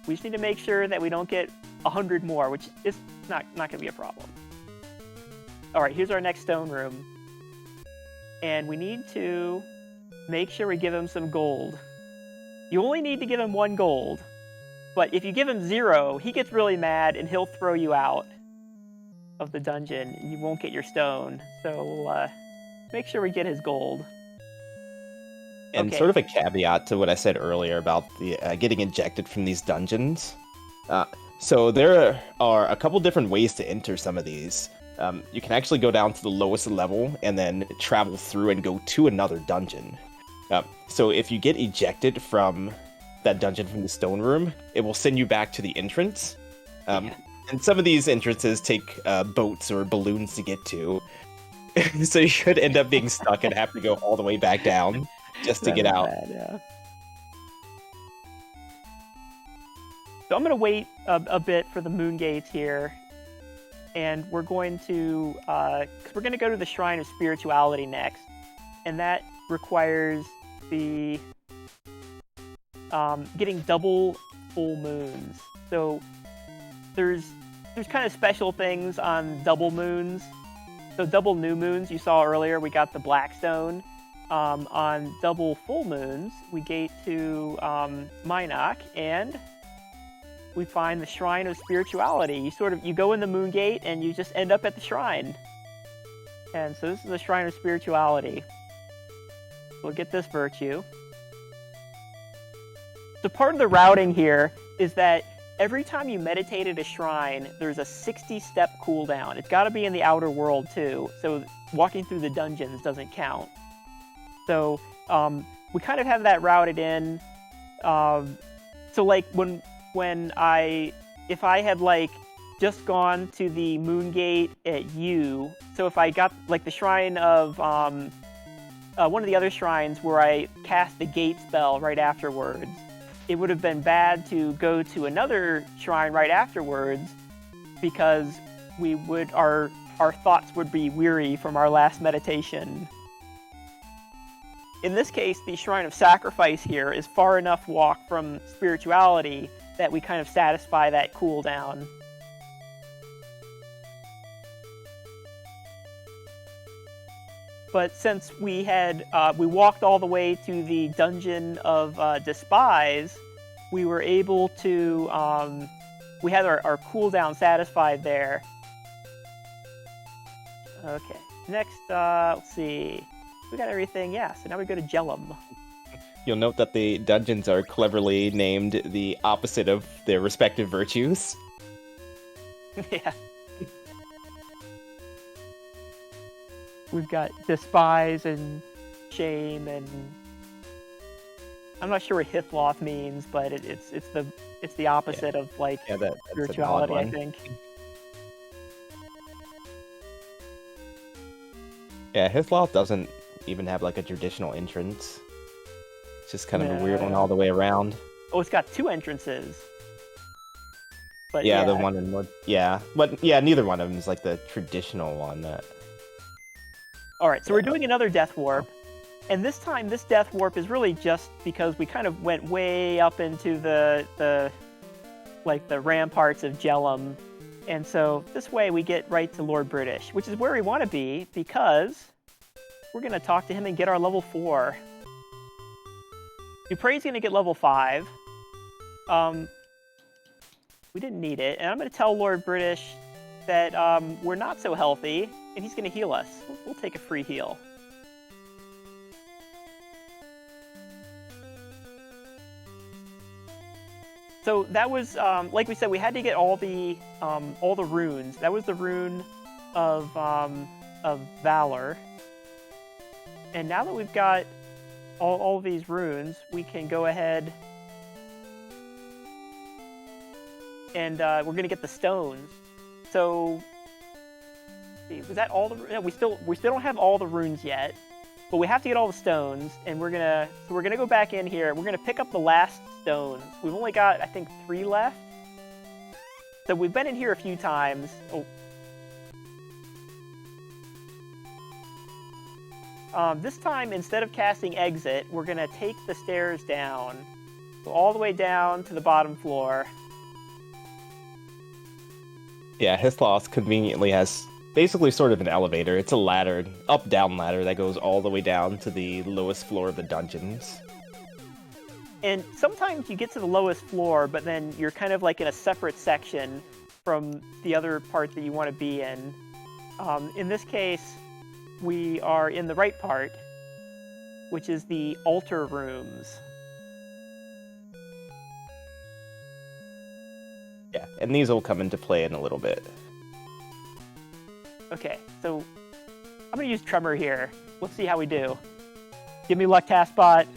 We just need to make sure that we don't get 100 more, which is not going to be a problem. All right, here's our next stone room. And we need to make sure we give him some gold. You only need to give him 1 gold. But if you give him 0, he gets really mad and he'll throw you out of the dungeon. You won't get your stone. So make sure we get his gold. And okay. Sort of a caveat to what I said earlier about the getting ejected from these dungeons. So there are a couple different ways to enter some of these. You can actually go down to the lowest level and then travel through and go to another dungeon. So if you get ejected from that dungeon from the stone room, it will send you back to the entrance. And some of these entrances take boats or balloons to get to. So you could end up being stuck and have to go all the way back down just to get out. Bad, yeah. So I'm going to wait a bit for the moon gates here. And we're going to go to the Shrine of Spirituality next. And that requires the getting double full moons. So there's kind of special things on double moons. So double new moons you saw earlier, we got the Blackstone. On double full moons, we gate to Minok, and we find the Shrine of Spirituality. You go in the moon gate and you just end up at the shrine. And so this is the Shrine of Spirituality. We'll get this virtue. So part of the routing here is that every time you meditate at a shrine, there's a 60-step cooldown. It's got to be in the outer world too, so walking through the dungeons doesn't count. So we kind of have that routed in. So like if I had like just gone to the moon gate at U. So if I got like the shrine of one of the other shrines where I cast the gate spell right afterwards, it would have been bad to go to another shrine right afterwards because our thoughts would be weary from our last meditation. In this case, the Shrine of Sacrifice here is far enough walk from spirituality that we kind of satisfy that cooldown. But since we walked all the way to the Dungeon of Despise, we were able to, we had our cooldown satisfied there. Okay, next, let's see. We got everything, yeah, so now we go to Jellum. You'll note that the dungeons are cleverly named the opposite of their respective virtues. Yeah. We've got Despise and Shame, and I'm not sure what Hithloth means, but it's the opposite of like that's spirituality, an odd I think. Yeah, Hithloth doesn't even have like a traditional entrance. It's just kind of a weird one all the way around. Oh, it's got two entrances. But yeah, the one in North. Yeah, but yeah, neither one of them is like the traditional one. All right, so we're doing another Death Warp, and this time this Death Warp is really just because we kind of went way up into the ramparts of Jellum, and so this way we get right to Lord British, which is where we want to be because we're going to talk to him and get our level 4. Dupre's going to get level 5. We didn't need it, and I'm going to tell Lord British that we're not so healthy, and he's going to heal us. We'll take a free heal. So that was, like we said, we had to get all the runes. That was the rune of Valor. And now that we've got all of these runes, we can go ahead and we're going to get the stones. So, was that all the? No, we still don't have all the runes yet, but we have to get all the stones, and we're gonna go back in here. We're gonna pick up the last stones. We've only got, I think, 3 left. So we've been in here a few times. This time, instead of casting Exit, we're gonna take the stairs down, go all the way down to the bottom floor. Yeah, Hithloth conveniently has basically sort of an elevator. It's a ladder, up-down ladder that goes all the way down to the lowest floor of the dungeons. And sometimes you get to the lowest floor, but then you're kind of like in a separate section from the other part that you want to be in. In this case, we are in the right part, which is the altar rooms. Yeah, and these will come into play in a little bit. Okay, so I'm going to use Tremor here. Let's see how we do. Give me luck, Taskbot.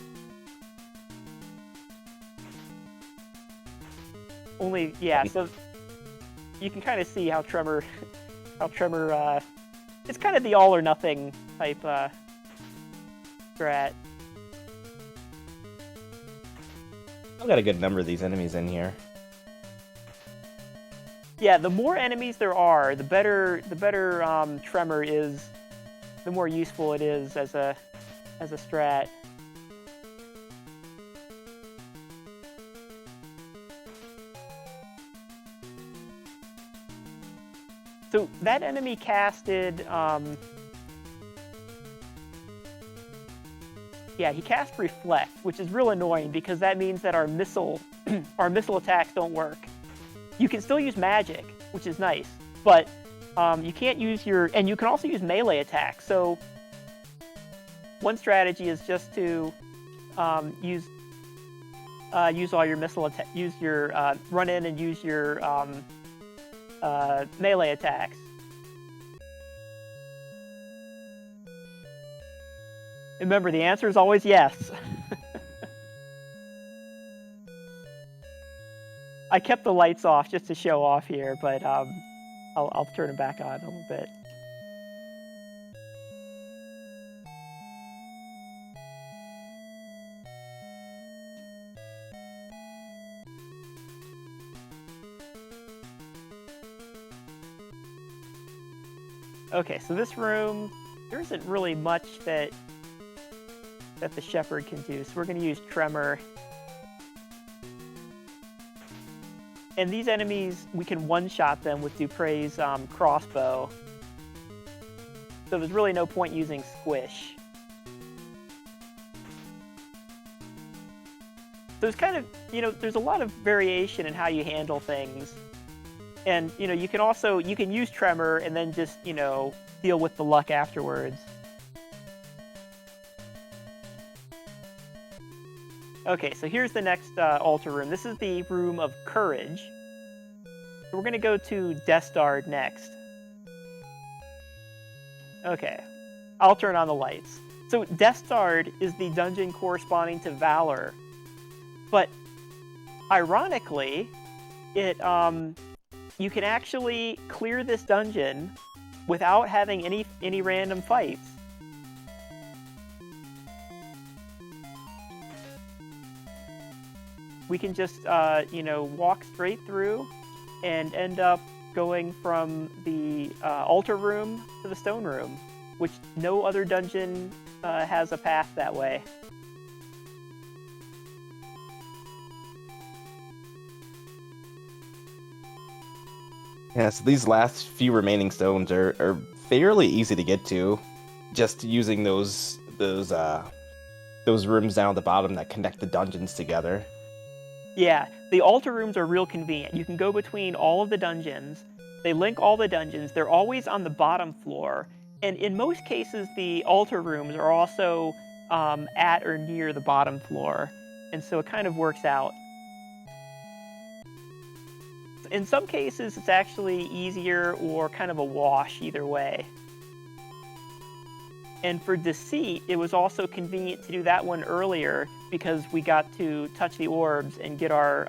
Only, yeah, so you can kind of see how Tremor, it's kind of the all or nothing type strat. I've got a good number of these enemies in here. Yeah, the more enemies there are, the better Tremor is, the more useful it is as a strat. So that enemy casted, yeah, he cast Reflect, which is real annoying because that means that our missile attacks don't work. You can still use magic, which is nice, but you can't use and you can also use melee attacks. So one strategy is just to use all your missile run in and use your melee attacks. Remember, the answer is always yes. I kept the lights off just to show off here, but I'll turn them back on a little bit. Okay, so this room, there isn't really much that the shepherd can do, so we're going to use Tremor. And these enemies, we can one-shot them with Dupre's crossbow. So there's really no point using Squish. So there's kind of, there's a lot of variation in how you handle things. And, you can use Tremor and then just, deal with the luck afterwards. Okay, so here's the next altar room. This is the Room of Courage. So we're going to go to Destard next. Okay, I'll turn on the lights. So Destard is the dungeon corresponding to Valor. But, ironically, you can actually clear this dungeon without having any random fights. We can just, walk straight through and end up going from the altar room to the stone room, which no other dungeon has a path that way. Yeah, so these last few remaining stones are fairly easy to get to, just using those rooms down at the bottom that connect the dungeons together. Yeah, the altar rooms are real convenient. You can go between all of the dungeons. They link all the dungeons. They're always on the bottom floor. And in most cases, the altar rooms are also at or near the bottom floor. And so it kind of works out. In some cases, it's actually easier or kind of a wash either way. And for Deceit, it was also convenient to do that one earlier because we got to touch the orbs and get our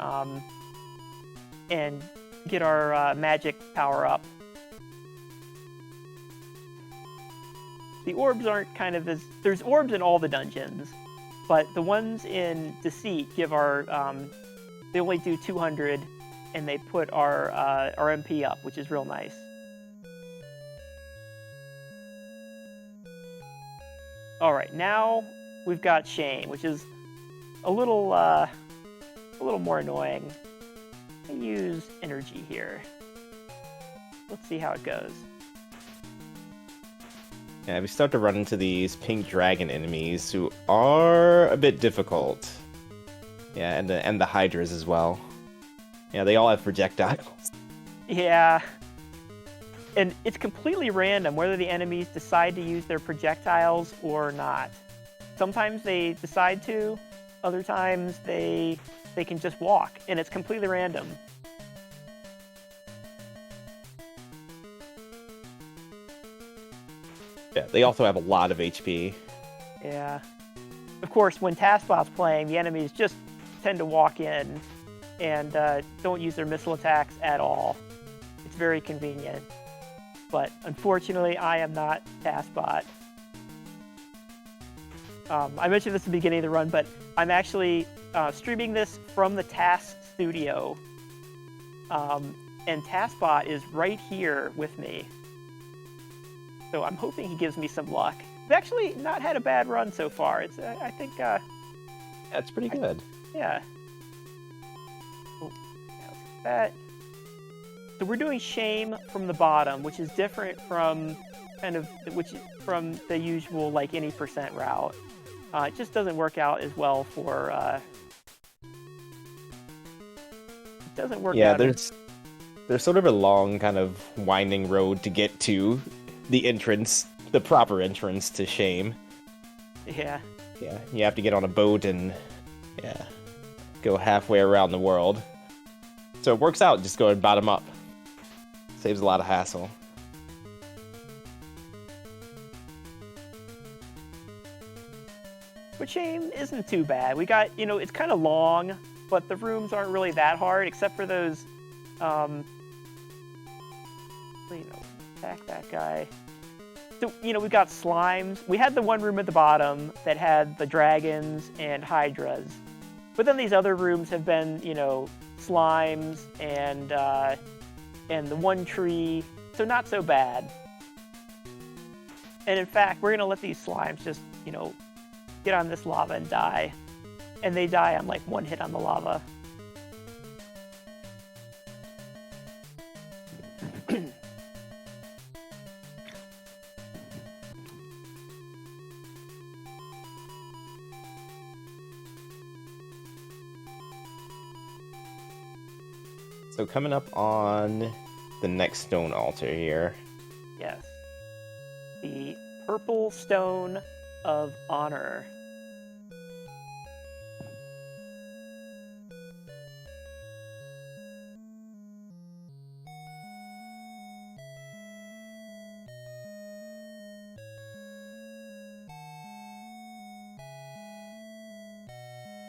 magic power up. The orbs aren't kind of as... There's orbs in all the dungeons, but the ones in Deceit give our... they only do 200, and they put our MP up, which is real nice. All right, now we've got Shame, which is a little more annoying. I use energy here. Let's see how it goes. Yeah, we start to run into these pink dragon enemies who are a bit difficult. Yeah, and the hydras as well. Yeah, they all have projectiles. Yeah. And it's completely random whether the enemies decide to use their projectiles or not. Sometimes they decide to, other times they can just walk, and it's completely random. Yeah, they also have a lot of HP. Yeah. Of course, when Taskbot's playing, the enemies just tend to walk in and don't use their missile attacks at all. It's very convenient. But unfortunately, I am not Taskbot. I mentioned this at the beginning of the run, but I'm actually streaming this from the Task Studio. And Taskbot is right here with me. So I'm hoping he gives me some luck. I've actually not had a bad run so far. It's I think... That's pretty good. Yeah. Oh, that. So we're doing Shame from the bottom, which is different from from the usual like any percent route. It just doesn't work out as well for. It doesn't work out. Yeah, there's sort of a long kind of winding road to get to the entrance, the proper entrance to Shame. Yeah. Yeah, you have to get on a boat and go halfway around the world. So it works out just going bottom up. Saves a lot of hassle. But Shame isn't too bad. We got, it's kind of long, but the rooms aren't really that hard, except for those, attack that guy. So, we've got slimes. We had the one room at the bottom that had the dragons and hydras. But then these other rooms have been, slimes and the one tree. So not so bad. And in fact, we're going to let these slimes just, get on this lava and die. And they die on like one hit on the lava. So coming up on the next stone altar here. Yes. The Purple Stone of Honor.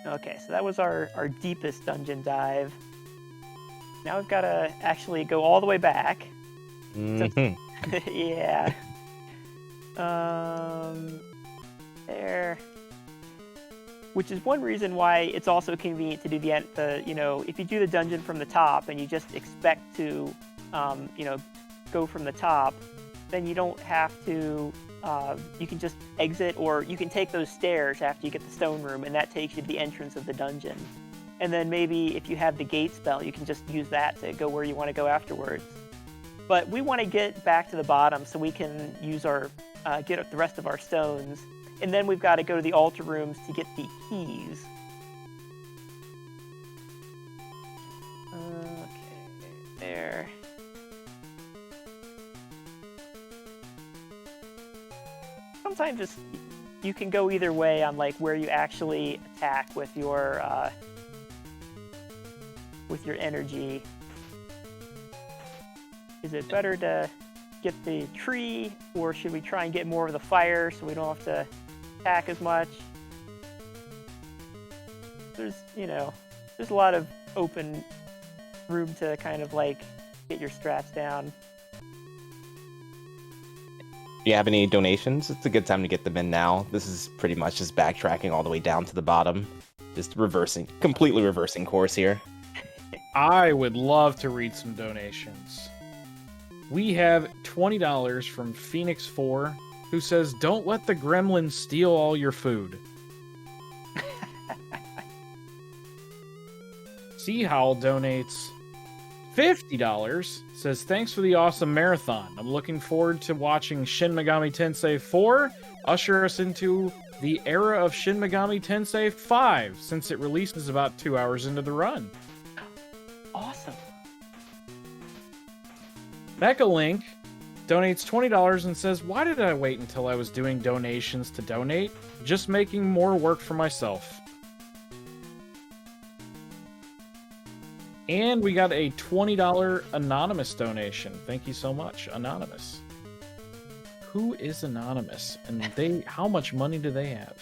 Okay, so that was our deepest dungeon dive. Now we've got to actually go all the way back. Mm-hmm. Yeah. There. Which is one reason why it's also convenient to do if you do the dungeon from the top and you just expect to, go from the top, then you don't have to, you can just exit, or you can take those stairs after you get the stone room, and that takes you to the entrance of the dungeon. And then maybe if you have the gate spell, you can just use that to go where you want to go afterwards. But we want to get back to the bottom so we can use get the rest of our stones. And then we've got to go to the altar rooms to get the keys. Okay, there. Sometimes you can go either way on like where you actually attack with your energy. Is it better to get the tree, or should we try and get more of the fire so we don't have to attack as much? There's a lot of open room to kind of like get your strats down. Do you have any donations? It's a good time to get them in now. This is pretty much just backtracking all the way down to the bottom. Just completely reversing course here. I would love to read some donations. We have $20 from Phoenix4, who says, "Don't let the gremlins steal all your food." Sea Howl donates $50, says, "Thanks for the awesome marathon. I'm looking forward to watching Shin Megami Tensei 4 usher us into the era of Shin Megami Tensei 5, since it releases about 2 hours into the run." Awesome. Mechalink donates $20 and says, "Why did I wait until I was doing donations to donate? Just making more work for myself." And we got a $20 anonymous donation. Thank you so much, Anonymous. Who is Anonymous? And how much money do they have?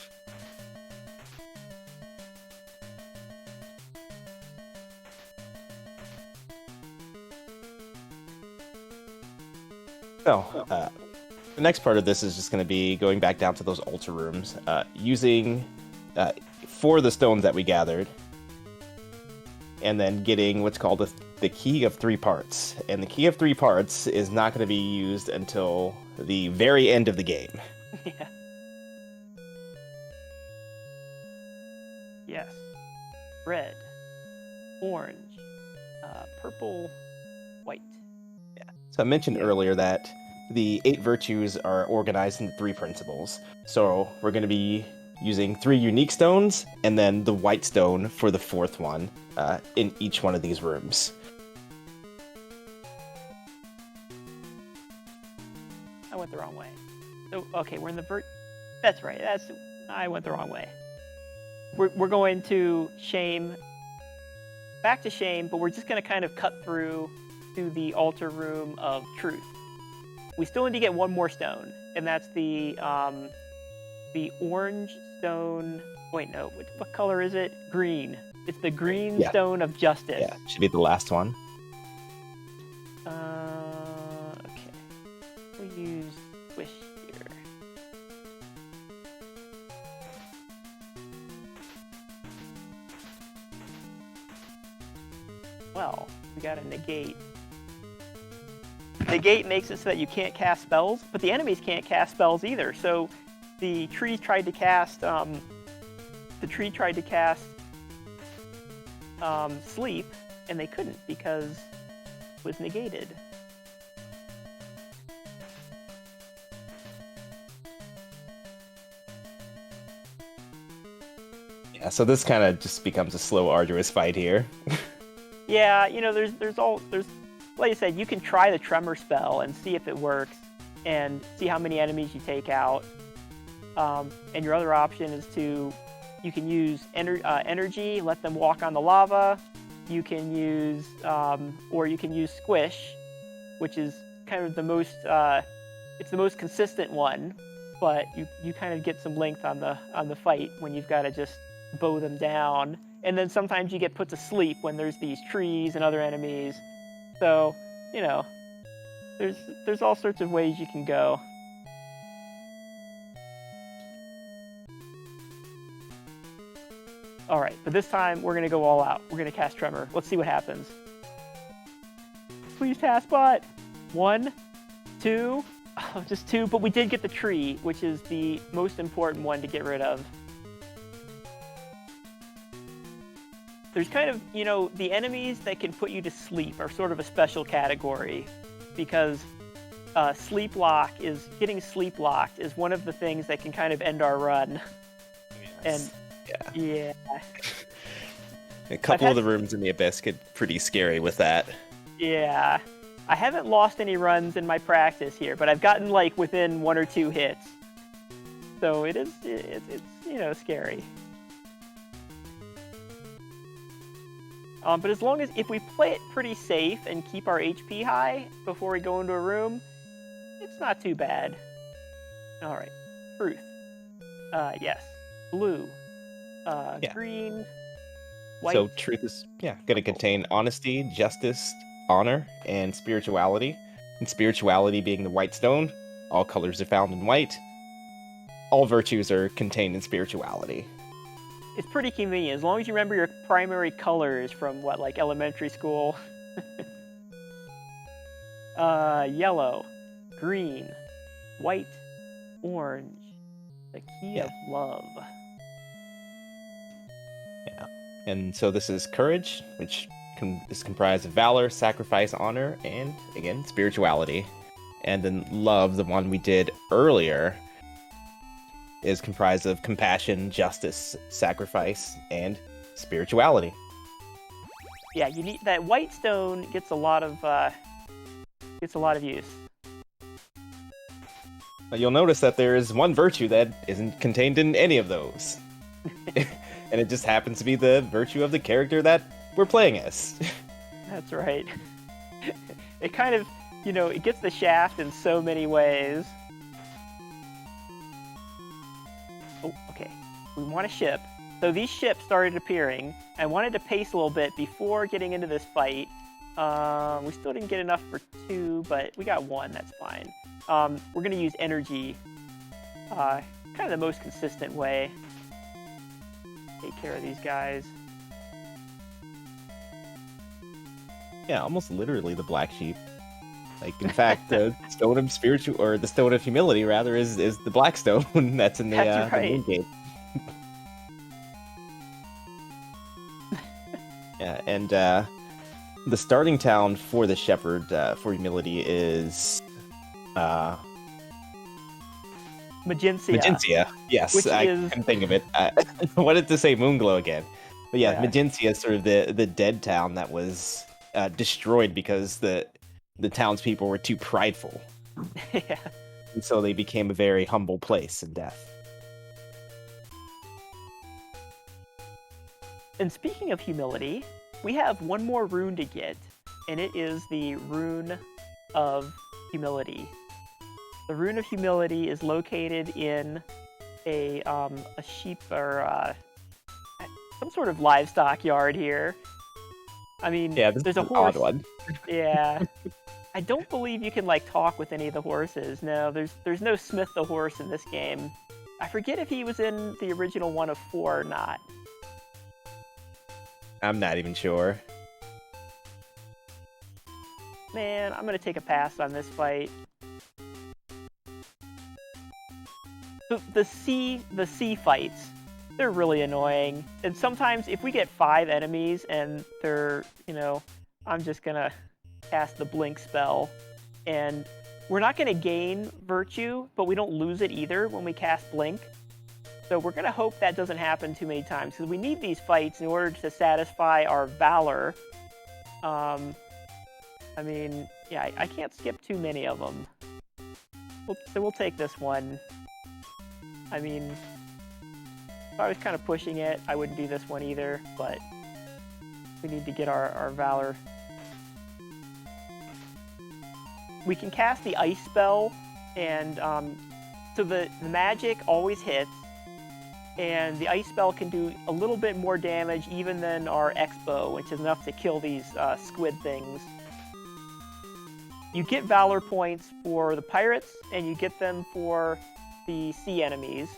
So, the next part of this is just going to be going back down to those altar rooms, using 4 of the stones that we gathered, and then getting what's called the Key of 3 Parts. And the Key of 3 Parts is not going to be used until the very end of the game. Yeah. Yes. Red, orange, purple, white. So I mentioned earlier that the 8 virtues are organized into 3 principles. So we're going to be using 3 unique stones, and then the white stone for the 4th one in each one of these rooms. I went the wrong way. So, okay, we're in the That's right. I went the wrong way. We're going to shame. Back to shame, but we're just going to kind of cut through to the altar room of truth. We still need to get one more stone, and that's the orange stone. Wait, no. What color is it? Green. It's the green Yeah. stone of justice. Yeah, should be the last one. Okay. We'll use squish here. Well, we got a negate. Negate makes it so that you can't cast spells, but the enemies can't cast spells either. So the tree tried to cast sleep, and they couldn't because it was negated. Yeah, so this kind of just becomes a slow, arduous fight here. Yeah, you know, there's like I said, you can try the Tremor Spell and see if it works, and see how many enemies you take out. And your other option is you can use energy, let them walk on the lava. You can use, or you can use Squish, which is kind of the most, it's the most consistent one, but you kind of get some length on the fight when you've got to just bow them down. And then sometimes you get put to sleep when there's these trees and other enemies. So, you know, there's all sorts of ways you can go. All right, but this time we're gonna go all out. We're gonna cast Tremor. Let's see what happens. Please, TaskBot. 1, 2, oh, just 2, but we did get the tree, which is the most important one to get rid of. There's kind of, you know, the enemies that can put you to sleep are sort of a special category, because getting sleep locked is one of the things that can kind of end our run. Yes. And yeah. A couple of the rooms in the Abyss get pretty scary with that. Yeah. I haven't lost any runs in my practice here, but I've gotten like within 1 or 2 hits. So it's you know, scary. But as long as, if we play it pretty safe and keep our HP high before we go into a room, it's not too bad. All right. Truth. Yes. Blue. Yeah. Green. White. So truth is, going to contain honesty, justice, honor, and spirituality. And spirituality being the white stone. All colors are found in white. All virtues are contained in spirituality. It's pretty convenient, as long as you remember your primary colors from, what, like elementary school? Yellow, green, white, orange. The key of love. Yeah. And so this is courage, which is comprised of valor, sacrifice, honor, and, again, spirituality. And then love, the one we did earlier, is comprised of compassion, justice, sacrifice, and spirituality. Yeah, you need that white stone gets a lot of use. You'll notice that there is one virtue that isn't contained in any of those. And it just happens to be the virtue of the character that we're playing as. That's right. It kind of, you know, it gets the shaft in so many ways. Oh, okay. We want a ship. So these ships started appearing. I wanted to pace a little bit before getting into this fight. We still didn't get enough for 2, but we got 1. That's fine. We're going to use energy. Kind of the most consistent way. Take care of these guys. Yeah, almost literally the black sheep. Like, in fact, the stone of spiritual, or the stone of humility, rather, is the black stone that's in the moon gate. Yeah, and the starting town for the shepherd for humility is Magincia. Yes, I couldn't think of it. I wanted to say Moonglow again, but yeah, Magincia is sort of the dead town that was destroyed because the townspeople were too prideful. Yeah. And so they became a very humble place in death. And speaking of humility, we have one more rune to get, and it is the Rune of Humility. The Rune of Humility is located in a sheep, or some sort of livestock yard here. I mean, Yeah, this there's is a an horse. odd one. Yeah. I don't believe you can like talk with any of the horses. No, there's no Smith the horse in this game. I forget if he was in the original one of 4 or not. I'm not even sure. Man, I'm gonna take a pass on this fight. The sea fights, they're really annoying. And sometimes if we get 5 enemies and they're, I'm just gonna cast the blink spell. And we're not gonna gain virtue, but we don't lose it either when we cast blink. So we're gonna hope that doesn't happen too many times, because we need these fights in order to satisfy our valor. I mean, yeah, I can't skip too many of them. So we'll take this one. I mean, if I was kind of pushing it, I wouldn't do this one either, but we need to get our valor. We can cast the ice spell, and so the magic always hits, and the ice spell can do a little bit more damage even than our X-bow, which is enough to kill these squid things. You get valor points for the pirates, and you get them for the sea enemies.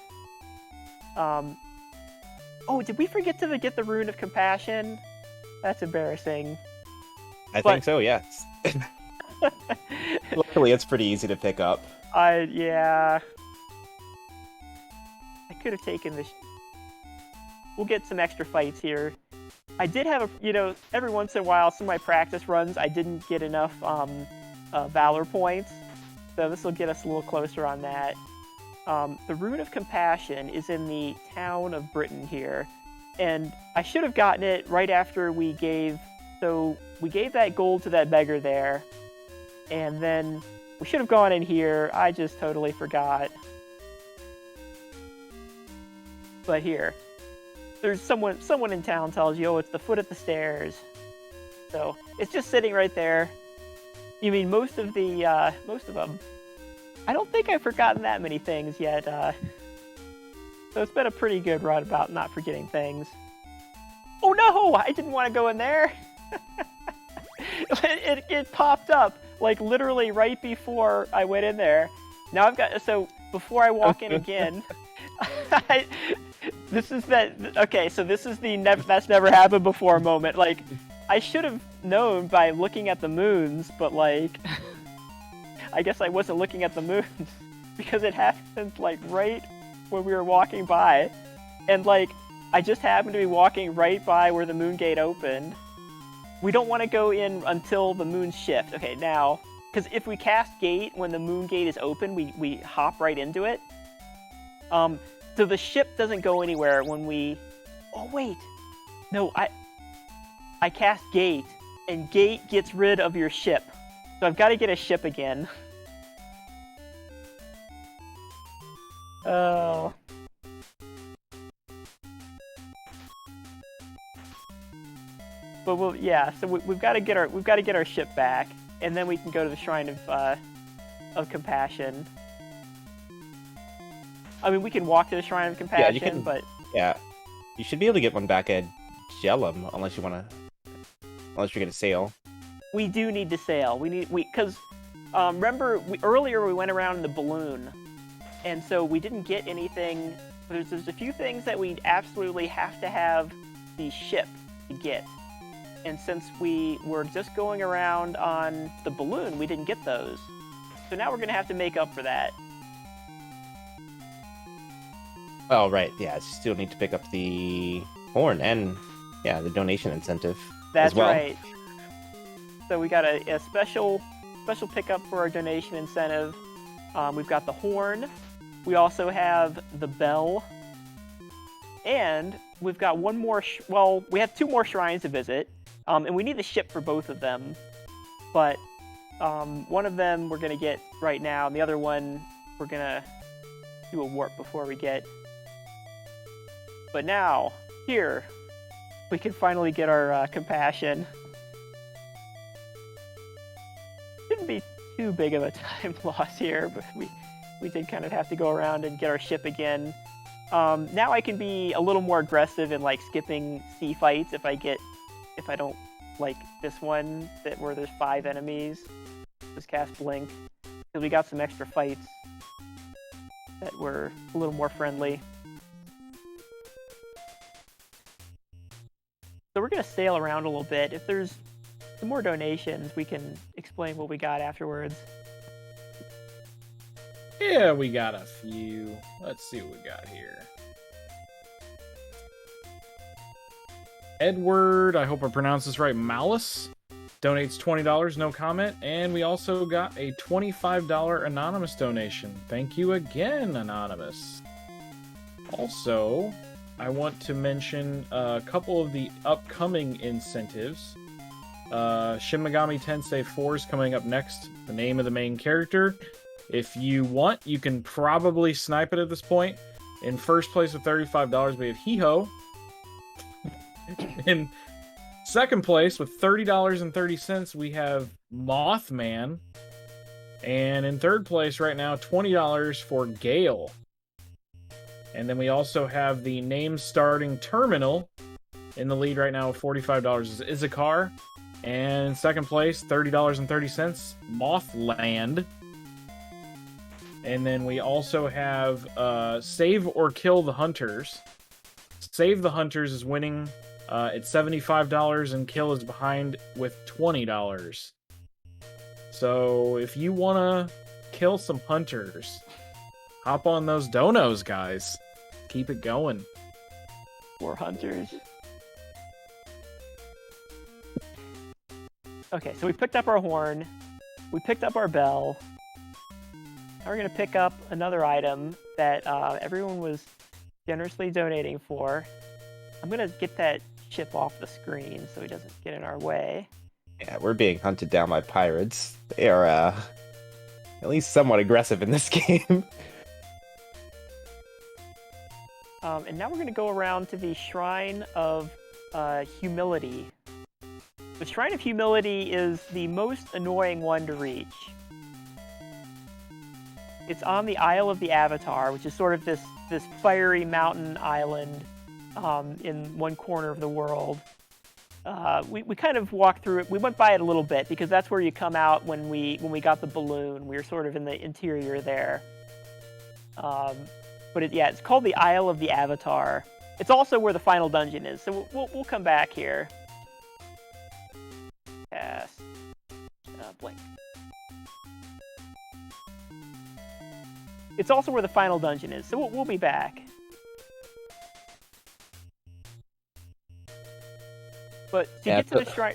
Oh, did we forget to get the Rune of Compassion? That's embarrassing. I think so, yes. Luckily, it's pretty easy to pick up. Yeah. I could have taken this. We'll get some extra fights here. I did have every once in a while, some of my practice runs, I didn't get enough valor points. So this will get us a little closer on that. The Rune of Compassion is in the town of Britain here. And I should have gotten it right after we gave that gold to that beggar there. And then we should have gone in here. I just totally forgot. But here, there's someone in town tells you, oh, it's the foot at the stairs. So it's just sitting right there. You mean most of them? I don't think I've forgotten that many things yet. So it's been a pretty good run about not forgetting things. Oh no! I didn't want to go in there. It popped up like literally right before I went in there. Now I've got before I walk in again. This is the that's never happened before moment. Like, I should have known by looking at the moons, but like, I guess I wasn't looking at the moons because it happened like right when we were walking by, and like I just happened to be walking right by where the moon gate opened. We don't want to go in until the moon's shift. Okay, now, because if we cast gate when the moon gate is open, we hop right into it. So the ship doesn't go anywhere when we... Oh, wait. No, I cast gate, and gate gets rid of your ship. So I've got to get a ship again. Oh. But so we've got to get our ship back, and then we can go to the Shrine of Compassion. I mean, we can walk to the Shrine of Compassion, but... Yeah. You should be able to get one back at Jellum, unless you're going to sail. We do need to sail. Because, remember, earlier we went around in the balloon, and so we didn't get anything. There's a few things that we absolutely have to have the ship to get. And since we were just going around on the balloon, we didn't get those. So now we're going to have to make up for that. Oh, right. Yeah, you still need to pick up the horn and, the donation incentive. That's as well. right. So we got a special pickup for our donation incentive. We've got the horn. We also have the bell. And we've got one more... we have 2 more shrines to visit. And we need the ship for both of them. But one of them we're going to get right now. And the other one we're going to do a warp before we get... But now, here, we can finally get our compassion. Shouldn't be too big of a time loss here, but we did kind of have to go around and get our ship again. Now I can be a little more aggressive in like skipping sea fights if I don't like this one where there's 5 enemies. Just cast Blink because we got some extra fights that were a little more friendly. So we're gonna sail around a little bit. If there's some more donations, we can explain what we got afterwards. Yeah, we got a few. Let's see what we got here. Edward, I hope I pronounced this right, Malice, donates $20, no comment. And we also got a $25 anonymous donation. Thank you again, Anonymous. Also, I want to mention a couple of the upcoming incentives. Shin Megami Tensei 4 is coming up next, the name of the main character. If you want, you can probably snipe it at this point. In first place with $35, we have Hiho. In second place with $30.30, we have Mothman. And in third place right now, $20 for Gale. And then we also have the name starting terminal in the lead right now with $45 is Izakar. And in second place, $30.30, Mothland. And then we also have Save or Kill the Hunters. Save the Hunters is winning at $75, and Kill is behind with $20. So if you want to kill some hunters, hop on those donos, guys. Keep it going. More hunters. Okay, so we picked up our horn. We picked up our bell. Now we're going to pick up another item that everyone was generously donating for. I'm going to get that ship off the screen so he doesn't get in our way. Yeah, we're being hunted down by pirates. They are at least somewhat aggressive in this game. And now we're going to go around to the Shrine of Humility. The Shrine of Humility is the most annoying one to reach. It's on the Isle of the Avatar, which is sort of this fiery mountain island in one corner of the world. We kind of walked through it. We went by it a little bit because that's where you come out when we got the balloon. We were sort of in the interior there. But it's called the Isle of the Avatar. It's also where the final dungeon is. So we'll come back here. Cast Blink. It's also where the final dungeon is. So we'll be back. But to get to the shrine,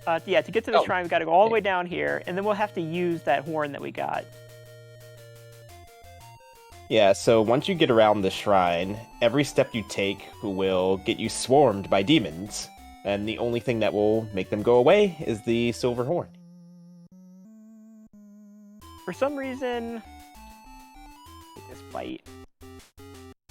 to get to the shrine, we got to go all the way down here, and then we'll have to use that horn that we got. Yeah, so once you get around the shrine, every step you take will get you swarmed by demons, and the only thing that will make them go away is the silver horn. For some reason, this fight.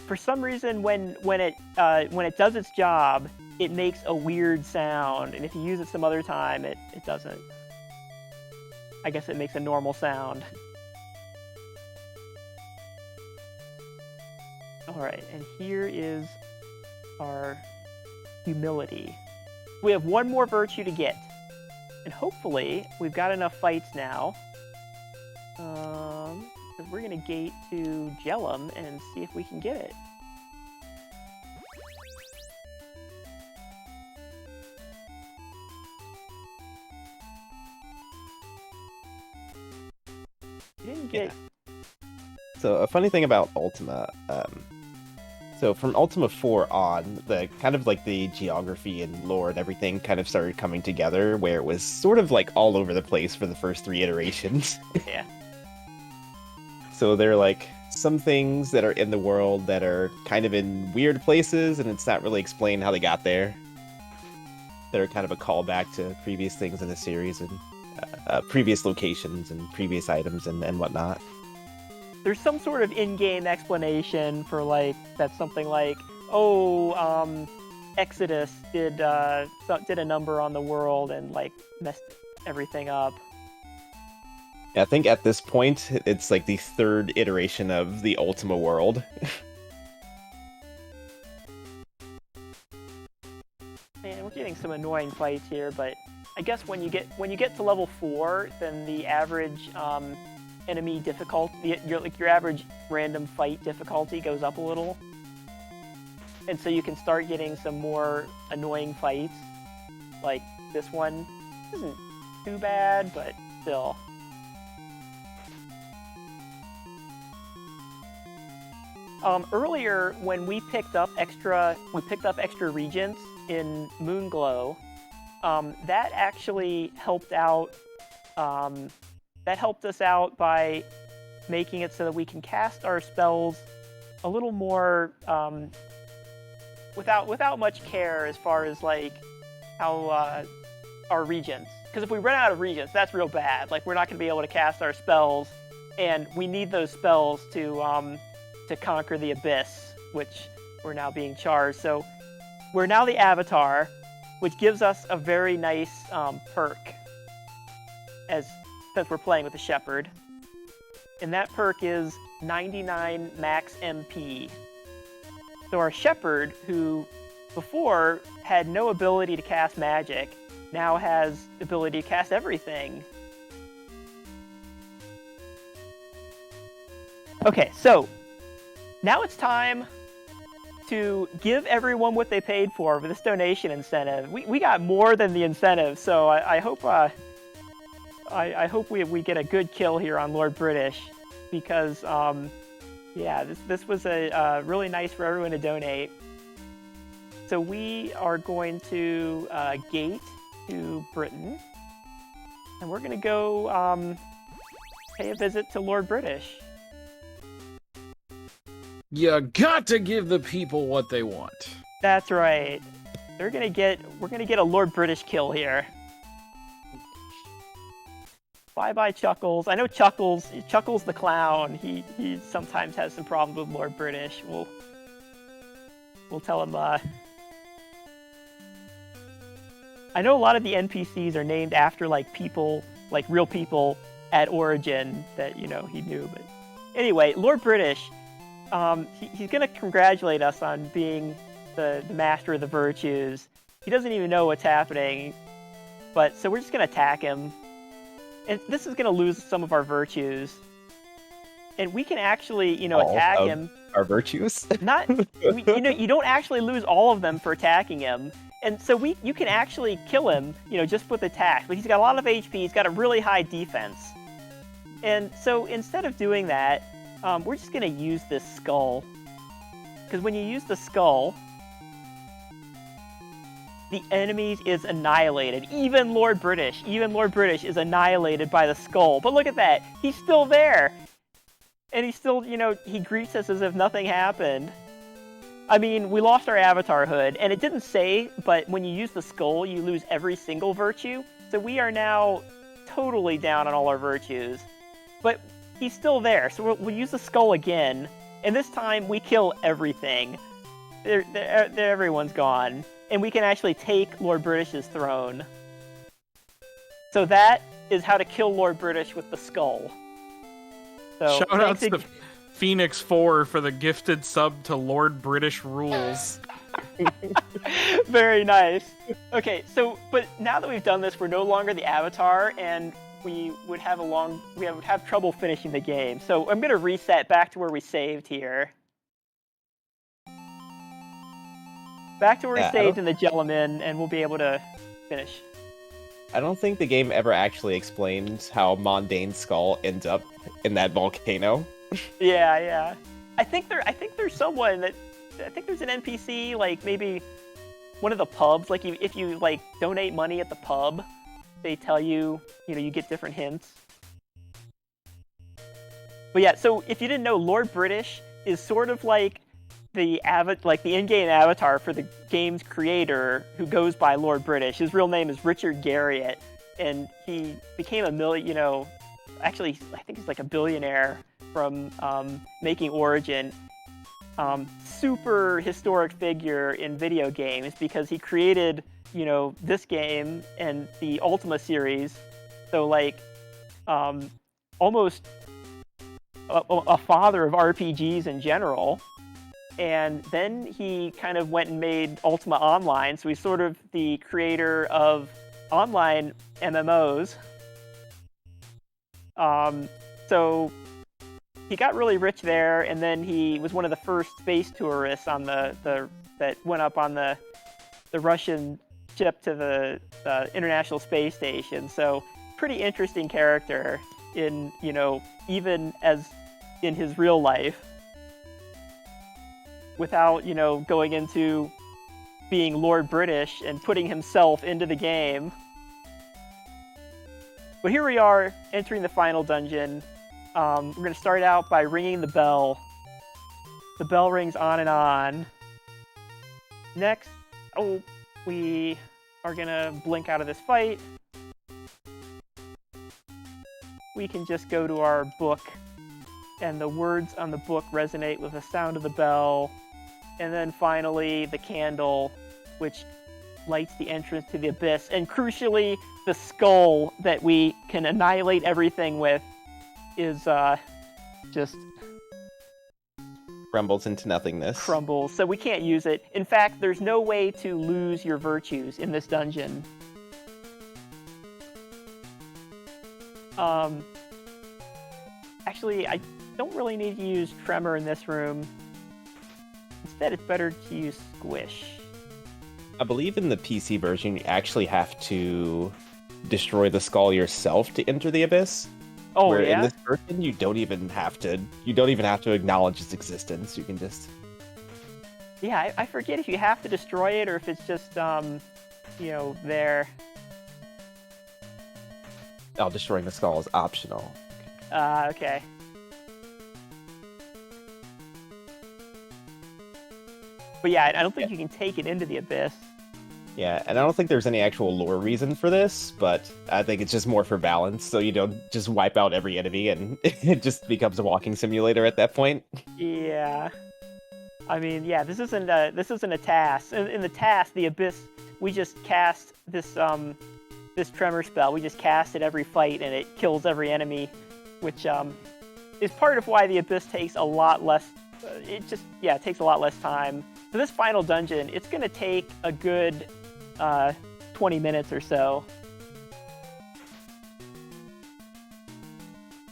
For some reason, when it does its job, it makes a weird sound, and if you use it some other time, it doesn't. I guess it makes a normal sound. Alright, and here is our humility. We have one more virtue to get, and hopefully we've got enough fights now. Because we're going to gate to Jellum and see if we can get it. We didn't get... So a funny thing about Ultima, so from Ultima 4 on, the kind of like the geography and lore and everything kind of started coming together, where it was sort of like all over the place for the first 3 iterations. Yeah. So there are like some things that are in the world that are kind of in weird places, and it's not really explained how they got there. That are kind of a callback to previous things in the series and previous locations and previous items and whatnot. There's some sort of in-game explanation for that's something like, Exodus did a number on the world and messed everything up. I think at this point it's like the 3rd iteration of the Ultima world. some annoying fights here, but I guess when you get to level 4, then the average enemy difficulty, your average random fight difficulty goes up a little, and so you can start getting some more annoying fights. Like this one isn't too bad, but still. Earlier, when we picked up extra regents in Moonglow, that actually helped out. That helped us out by making it so that we can cast our spells a little more without much care as far as like how our regents. Because if we run out of regents, that's real bad. Like we're not going to be able to cast our spells, and we need those spells to conquer the abyss, which we're now being charged. So we're now the Avatar, which gives us a very nice perk since we're playing with the Shepherd. And that perk is 99 max MP. So our Shepherd, who before had no ability to cast magic, now has the ability to cast everything. Okay, so now it's time to give everyone what they paid for this donation incentive. We got more than the incentive, so I hope we get a good kill here on Lord British, because yeah, this was really nice for everyone to donate. So we are going to gate to Britain, and we're going to go pay a visit to Lord British. You got to give the people what they want. That's right. We're gonna get a Lord British kill here. Bye Chuckles. I know Chuckles the clown. He sometimes has some problems with Lord British. We'll tell him. I know a lot of the NPCs are named after like people, like real people at origin that he knew. But anyway, Lord British. He's going to congratulate us on being the master of the virtues. He doesn't even know what's happening, so we're just going to attack him. And this is going to lose some of our virtues. And we can actually, attack him. Our virtues? You don't actually lose all of them for attacking him. And so you can actually kill him, just with attacks. But he's got a lot of HP. He's got a really high defense. And so instead of doing that, we're just going to use this skull. Because when you use the skull, the enemy is annihilated. Even Lord British is annihilated by the skull. But look at that. He's still there. And he's still, he greets us as if nothing happened. I mean, we lost our avatar hood. And it didn't say, but when you use the skull, you lose every single virtue. So we are now totally down on all our virtues. But he's still there, so we'll use the skull again, and this time we kill everything. Everyone's gone, and we can actually take Lord British's throne. So that is how to kill Lord British with the skull. So shout out to Phoenix 4 for the gifted sub to Lord British Rules. Very nice. Okay, but now that we've done this, we're no longer the Avatar, and we would have trouble finishing the game. So I'm going to reset back to where we saved here. Back to where we saved in the Jelliman, and we'll be able to finish. I don't think the game ever actually explains how Mondane's skull ends up in that volcano. Yeah. I think there's someone that... I think there's an NPC, like maybe one of the pubs. Like if you like donate money at the pub, they tell you, you get different hints. But yeah, so if you didn't know, Lord British is sort of like the in-game avatar for the game's creator, who goes by Lord British. His real name is Richard Garriott, and he became actually, I think he's like a billionaire from making Origin. Super historic figure in video games because he created this game and the Ultima series, so like almost a father of RPGs in general. And then he kind of went and made Ultima Online, so he's sort of the creator of online MMOs. So he got really rich there, and then he was one of the first space tourists on that went up on the Russian ship to the International Space Station. So pretty interesting character in, even as in his real life, without, going into being Lord British and putting himself into the game. But here we are, entering the final dungeon. We're going to start out by ringing the bell. The bell rings on and on. Next, we are going to blink out of this fight. We can just go to our book, and the words on the book resonate with the sound of the bell. And then finally, the candle, which lights the entrance to the abyss. And crucially, the skull that we can annihilate everything with is just Crumbles into nothingness. crumbles. So we can't use it. In fact, there's no way to lose your virtues in this dungeon. Actually, I don't really need to use Tremor in this room. Instead, it's better to use Squish. I believe in the PC version, you actually have to destroy the skull yourself to enter the abyss. Oh, where yeah? in this version, you don't even have to acknowledge its existence. You can just... Yeah, I forget if you have to destroy it or if it's just, there. Oh, destroying the skull is optional. Okay. But yeah, I don't think you can take it into the abyss. Yeah, and I don't think there's any actual lore reason for this, but I think it's just more for balance, so you don't just wipe out every enemy and it just becomes a walking simulator at that point. Yeah. I mean, yeah, this isn't a task. In the task, the abyss, we just cast this Tremor Spell. We just cast it every fight, and it kills every enemy, which is part of why the abyss takes a lot less. It takes a lot less time. So this final dungeon, it's going to take a good 20 minutes or so.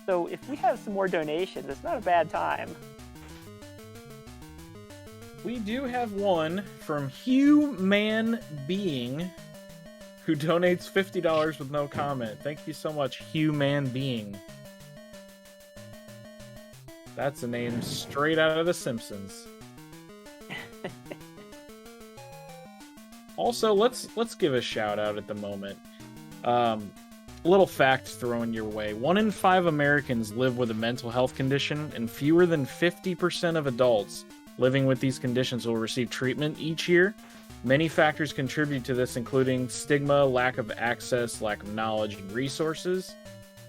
So if we have some more donations, it's not a bad time. We do have one from Human Being, who donates $50 with no comment. Thank you so much, Human Being. That's a name straight out of The Simpsons. Also, let's give a shout out at the moment. Little fact thrown your way. 1 in 5 Americans live with a mental health condition, and fewer than 50% of adults living with these conditions will receive treatment each year. Many factors contribute to this, including stigma, lack of access, lack of knowledge and resources.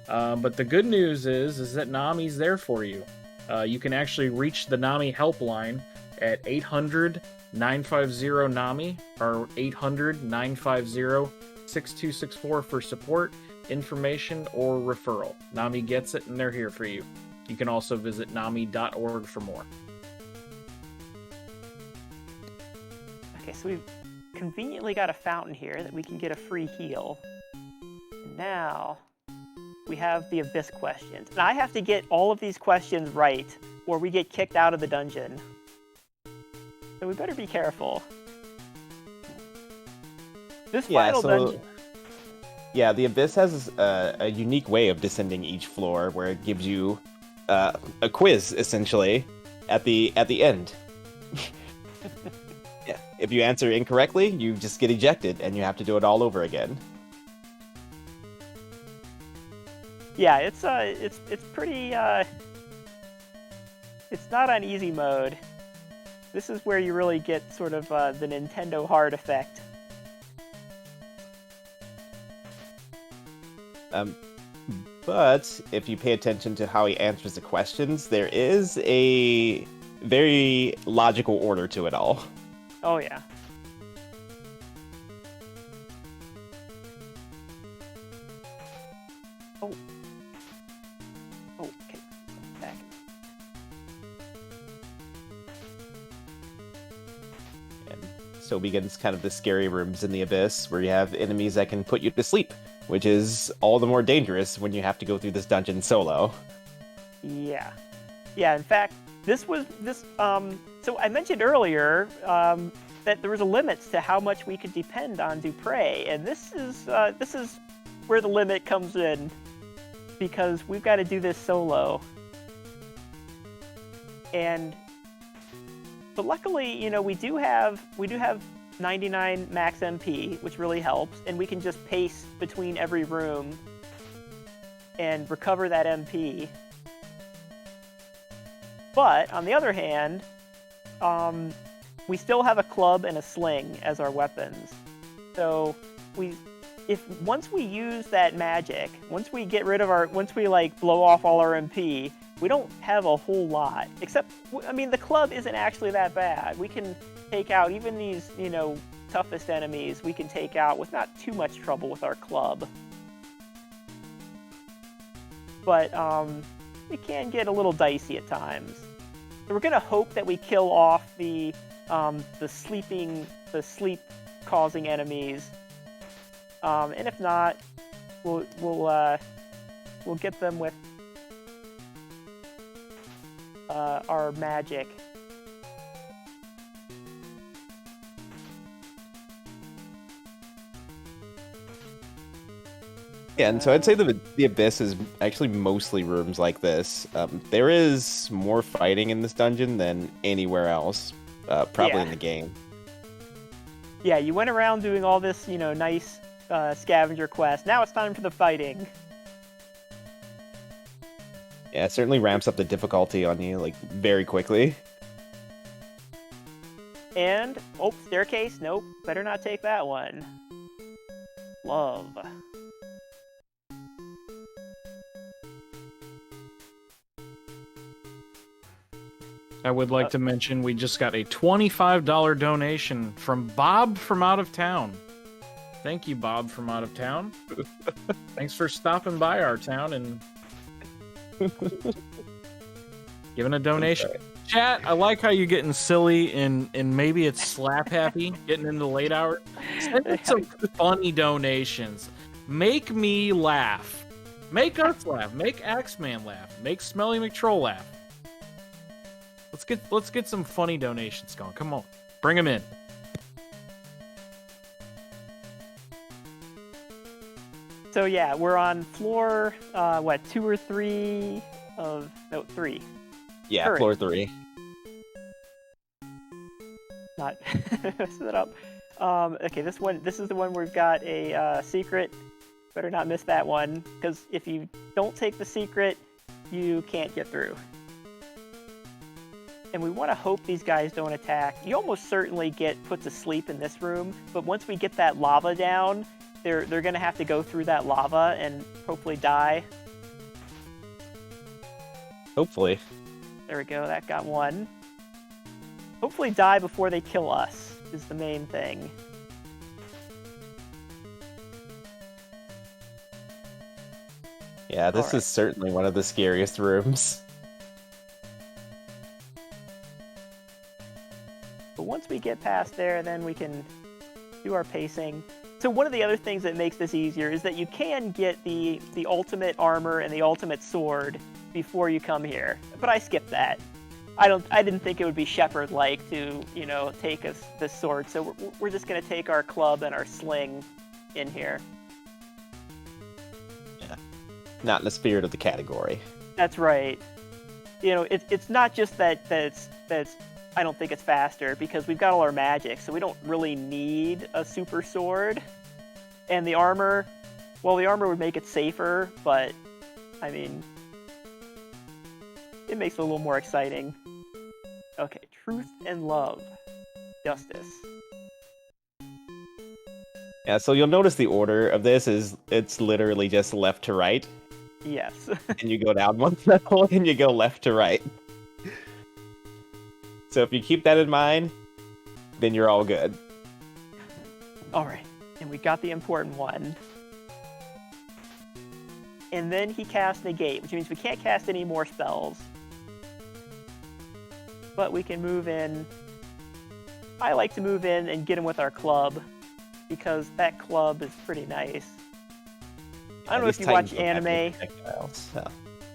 But the good news is that NAMI's there for you. You can actually reach the NAMI helpline at 800-950-NAMI or 800-950-6264 for support, information, or referral. NAMI gets it, and they're here for you. You can also visit nami.org for more. Okay, so we've conveniently got a fountain here that we can get a free heal. And now we have the Abyss questions. And I have to get all of these questions right, or we get kicked out of the dungeon. So we better be careful. This final dungeon... Yeah, the Abyss has a unique way of descending each floor, where it gives you a quiz, essentially, at the end. Yeah, if you answer incorrectly, you just get ejected, and you have to do it all over again. Yeah, it's pretty it's not on easy mode. This is where you really get sort of the Nintendo hard effect. But if you pay attention to how he answers the questions, there is a very logical order to it all. Oh yeah. Oh. Oh, okay. Back. So begins kind of the scary rooms in the Abyss, where you have enemies that can put you to sleep, which is all the more dangerous when you have to go through this dungeon solo. Yeah. Yeah, in fact, so I mentioned earlier that there was a limits to how much we could depend on Dupre, and this is where the limit comes in, because we've got to do this solo. But luckily, we do have 99 max MP, which really helps, and we can just pace between every room and recover that MP. But on the other hand, we still have a club and a sling as our weapons. So once we use that magic, once we blow off all our MP, we don't have a whole lot. Except, the club isn't actually that bad. We can take out even these, toughest enemies. We can take out with not too much trouble with our club. But it can get a little dicey at times. So we're gonna hope that we kill off the sleep-causing enemies, and if not, we'll get them with our magic. Yeah, and so I'd say the Abyss is actually mostly rooms like this. There is more fighting in this dungeon than anywhere else, probably in the game. Yeah, you went around doing all this, nice scavenger quest. Now it's time for the fighting. Yeah, it certainly ramps up the difficulty on you, very quickly. And, staircase, nope, better not take that one. Love. I would like to mention we just got a $25 donation from Bob from out of town. Thank you, Bob from out of town. Thanks for stopping by our town and giving a donation. Okay. Chat, I like how you're getting silly and maybe it's slap happy, getting into the late hours. Send us some funny donations. Make me laugh. Make us laugh. Make TheAxeMan laugh. Make Smelly McTroll laugh. Let's get some funny donations going. Come on, bring them in. So yeah, we're on floor 2 or 3 of 3. Yeah, Current. floor 3. Not messing it up. Okay, this is the one where we've got a secret. Better not miss that one, because if you don't take the secret, you can't get through. And we want to hope these guys don't attack. You almost certainly get put to sleep in this room, but once we get that lava down, they're going to have to go through that lava and hopefully die. Hopefully. There we go, that got one. Hopefully die before they kill us is the main thing. Yeah, this is certainly one of the scariest rooms. But once we get past there, then we can do our pacing. So one of the other things that makes this easier is that you can get the ultimate armor and the ultimate sword before you come here. But I skipped that. I didn't think it would be Shepherd-like to, take this sword. So we're just going to take our club and our sling in here. Yeah. Not in the spirit of the category. That's right. It's not just that it's I don't think it's faster, because we've got all our magic, so we don't really need a super sword. And the armor, the armor would make it safer, but, it makes it a little more exciting. Okay, truth and love. Justice. Yeah, so you'll notice the order of this it's literally just left to right. Yes. And you go down one level, and you go left to right. So if you keep that in mind, then you're all good. All right, and we got the important one. And then he casts Negate, which means we can't cast any more spells. But we can move in. I like to move in and get him with our club, because that club is pretty nice. I don't know if you watch anime.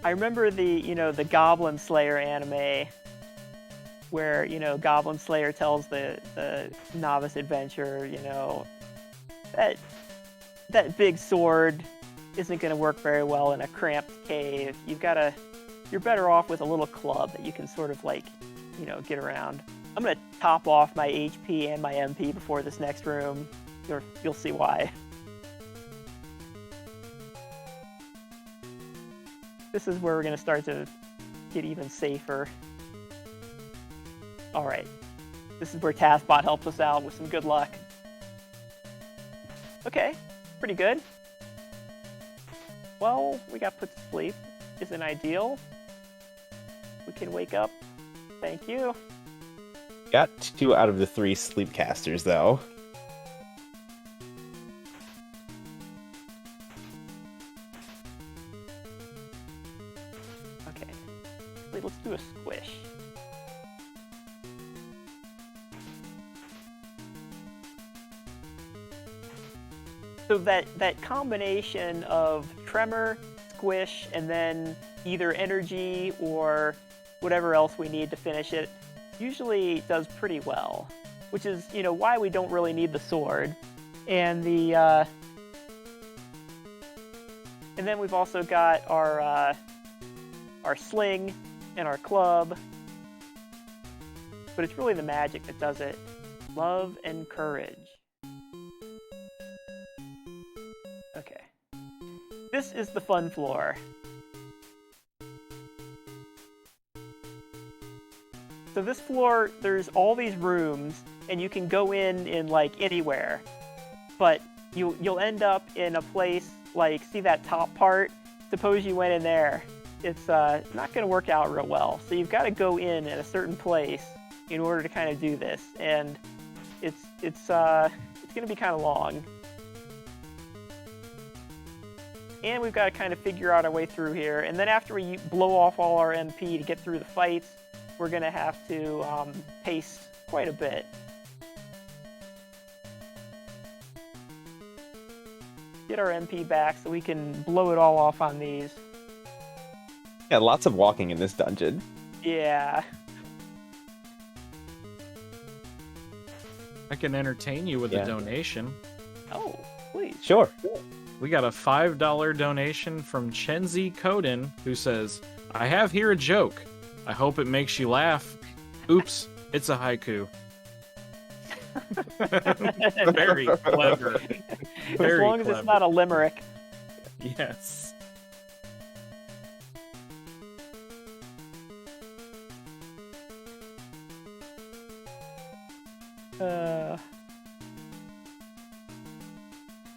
I remember the Goblin Slayer anime, where, Goblin Slayer tells the novice adventurer, that big sword isn't going to work very well in a cramped cave. You're better off with a little club that you can sort of get around. I'm going to top off my HP and my MP before this next room. You'll see why. This is where we're going to start to get even safer. Alright. This is where TaskBot helps us out with some good luck. Okay. Pretty good. Well, we got put to sleep. Isn't ideal. We can wake up. Thank you. Got 2 out of the 3 sleep casters, though. Okay. Let's do a squish. So that combination of Tremor, Squish, and then either energy or whatever else we need to finish it usually does pretty well, which is why we don't really need the sword. And and then we've also got our sling and our club, but it's really the magic that does it. Love and courage. Okay. This is the fun floor. So this floor, there's all these rooms, and you can go in anywhere. But you'll end up in a place see that top part? Suppose you went in there. It's not going to work out real well. So you've got to go in at a certain place in order to kind of do this, and it's going to be kind of long. And we've got to kind of figure out our way through here. And then after we blow off all our MP to get through the fights, we're going to have to pace quite a bit. Get our MP back so we can blow it all off on these. Yeah, lots of walking in this dungeon. Yeah. I can entertain you with a donation. Oh, please. Sure. We got a $5 donation from Chenzi Koden, who says, I have here a joke. I hope it makes you laugh. Oops, it's a haiku. Very clever. As long as it's not a limerick. Yes.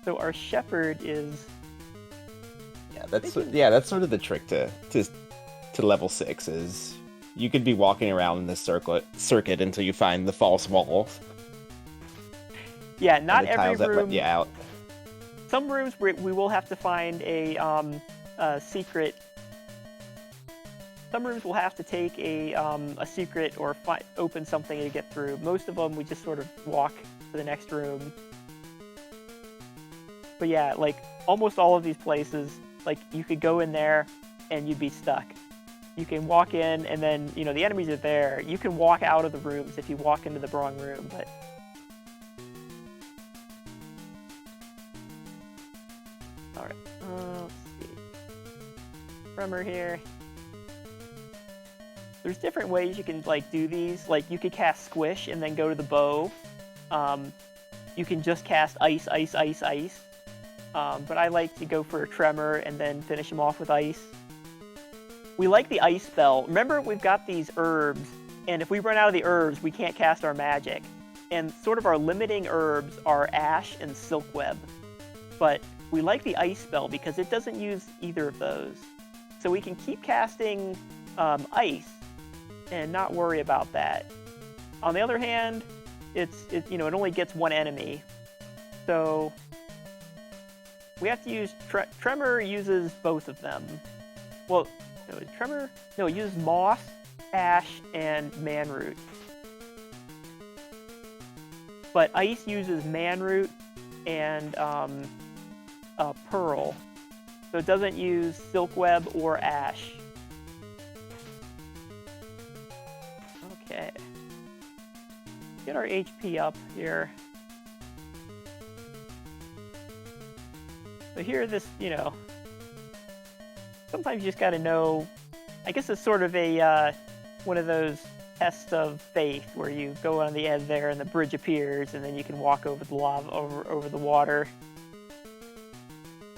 So our shepherd is. That's sort of the trick to level 6 is you could be walking around in this circuit until you find the false walls. Yeah, not every room. That let you out. Some rooms we will have to find a secret. Some rooms will have to take a secret or open something to get through. Most of them we just sort of walk to the next room. But yeah, almost all of these places, you could go in there and you'd be stuck. You can walk in and then, the enemies are there. You can walk out of the rooms if you walk into the wrong room, but... Alright, let's see. Tremor here. There's different ways you can, do these. You could cast Squish and then go to the bow. You can just cast Ice, Ice, Ice, Ice. But I like to go for a Tremor and then finish him off with Ice. We like the Ice spell. Remember, we've got these herbs, and if we run out of the herbs, we can't cast our magic. And sort of our limiting herbs are Ash and Silkweb. But we like the Ice spell because it doesn't use either of those. So we can keep casting Ice and not worry about that. On the other hand, it only gets one enemy. So we have to use Tremor uses both of them. Well, Tremor? No, it uses Moss, Ash, and Manroot. but ice uses manroot and pearl, so it doesn't use silkweb or ash. Okay, get our HP up here. So here, this, sometimes you just got to know. I guess it's sort of a one of those tests of faith where you go on the edge there and the bridge appears, and then you can walk over the lava, over the water.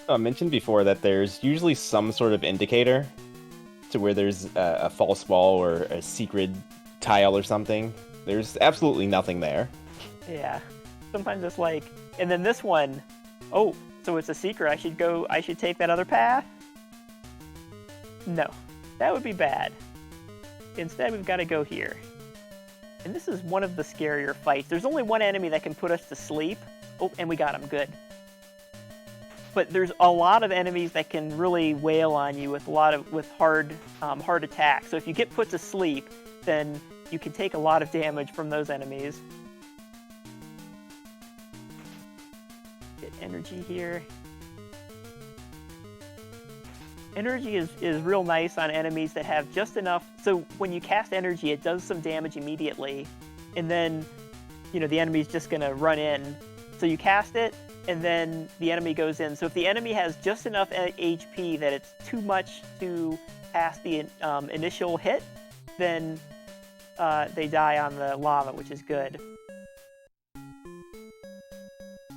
I mentioned before that there's usually some sort of indicator to where there's a false wall or a secret tile or something. There's absolutely nothing there. Yeah, sometimes it's like, and then this one, oh, so it's a secret. I should take that other path? No, that would be bad. Instead, we've got to go here. And this is one of the scarier fights. There's only one enemy that can put us to sleep. Oh, and we got him. Good. But there's a lot of enemies that can really wail on you with hard attacks. So if you get put to sleep, then you can take a lot of damage from those enemies. Get energy here. Energy is real nice on enemies that have just enough. So when you cast energy, it does some damage immediately, and then, the enemy's just gonna run in. So you cast it, and then the enemy goes in. So if the enemy has just enough HP that it's too much to pass the initial hit, then they die on the lava, which is good.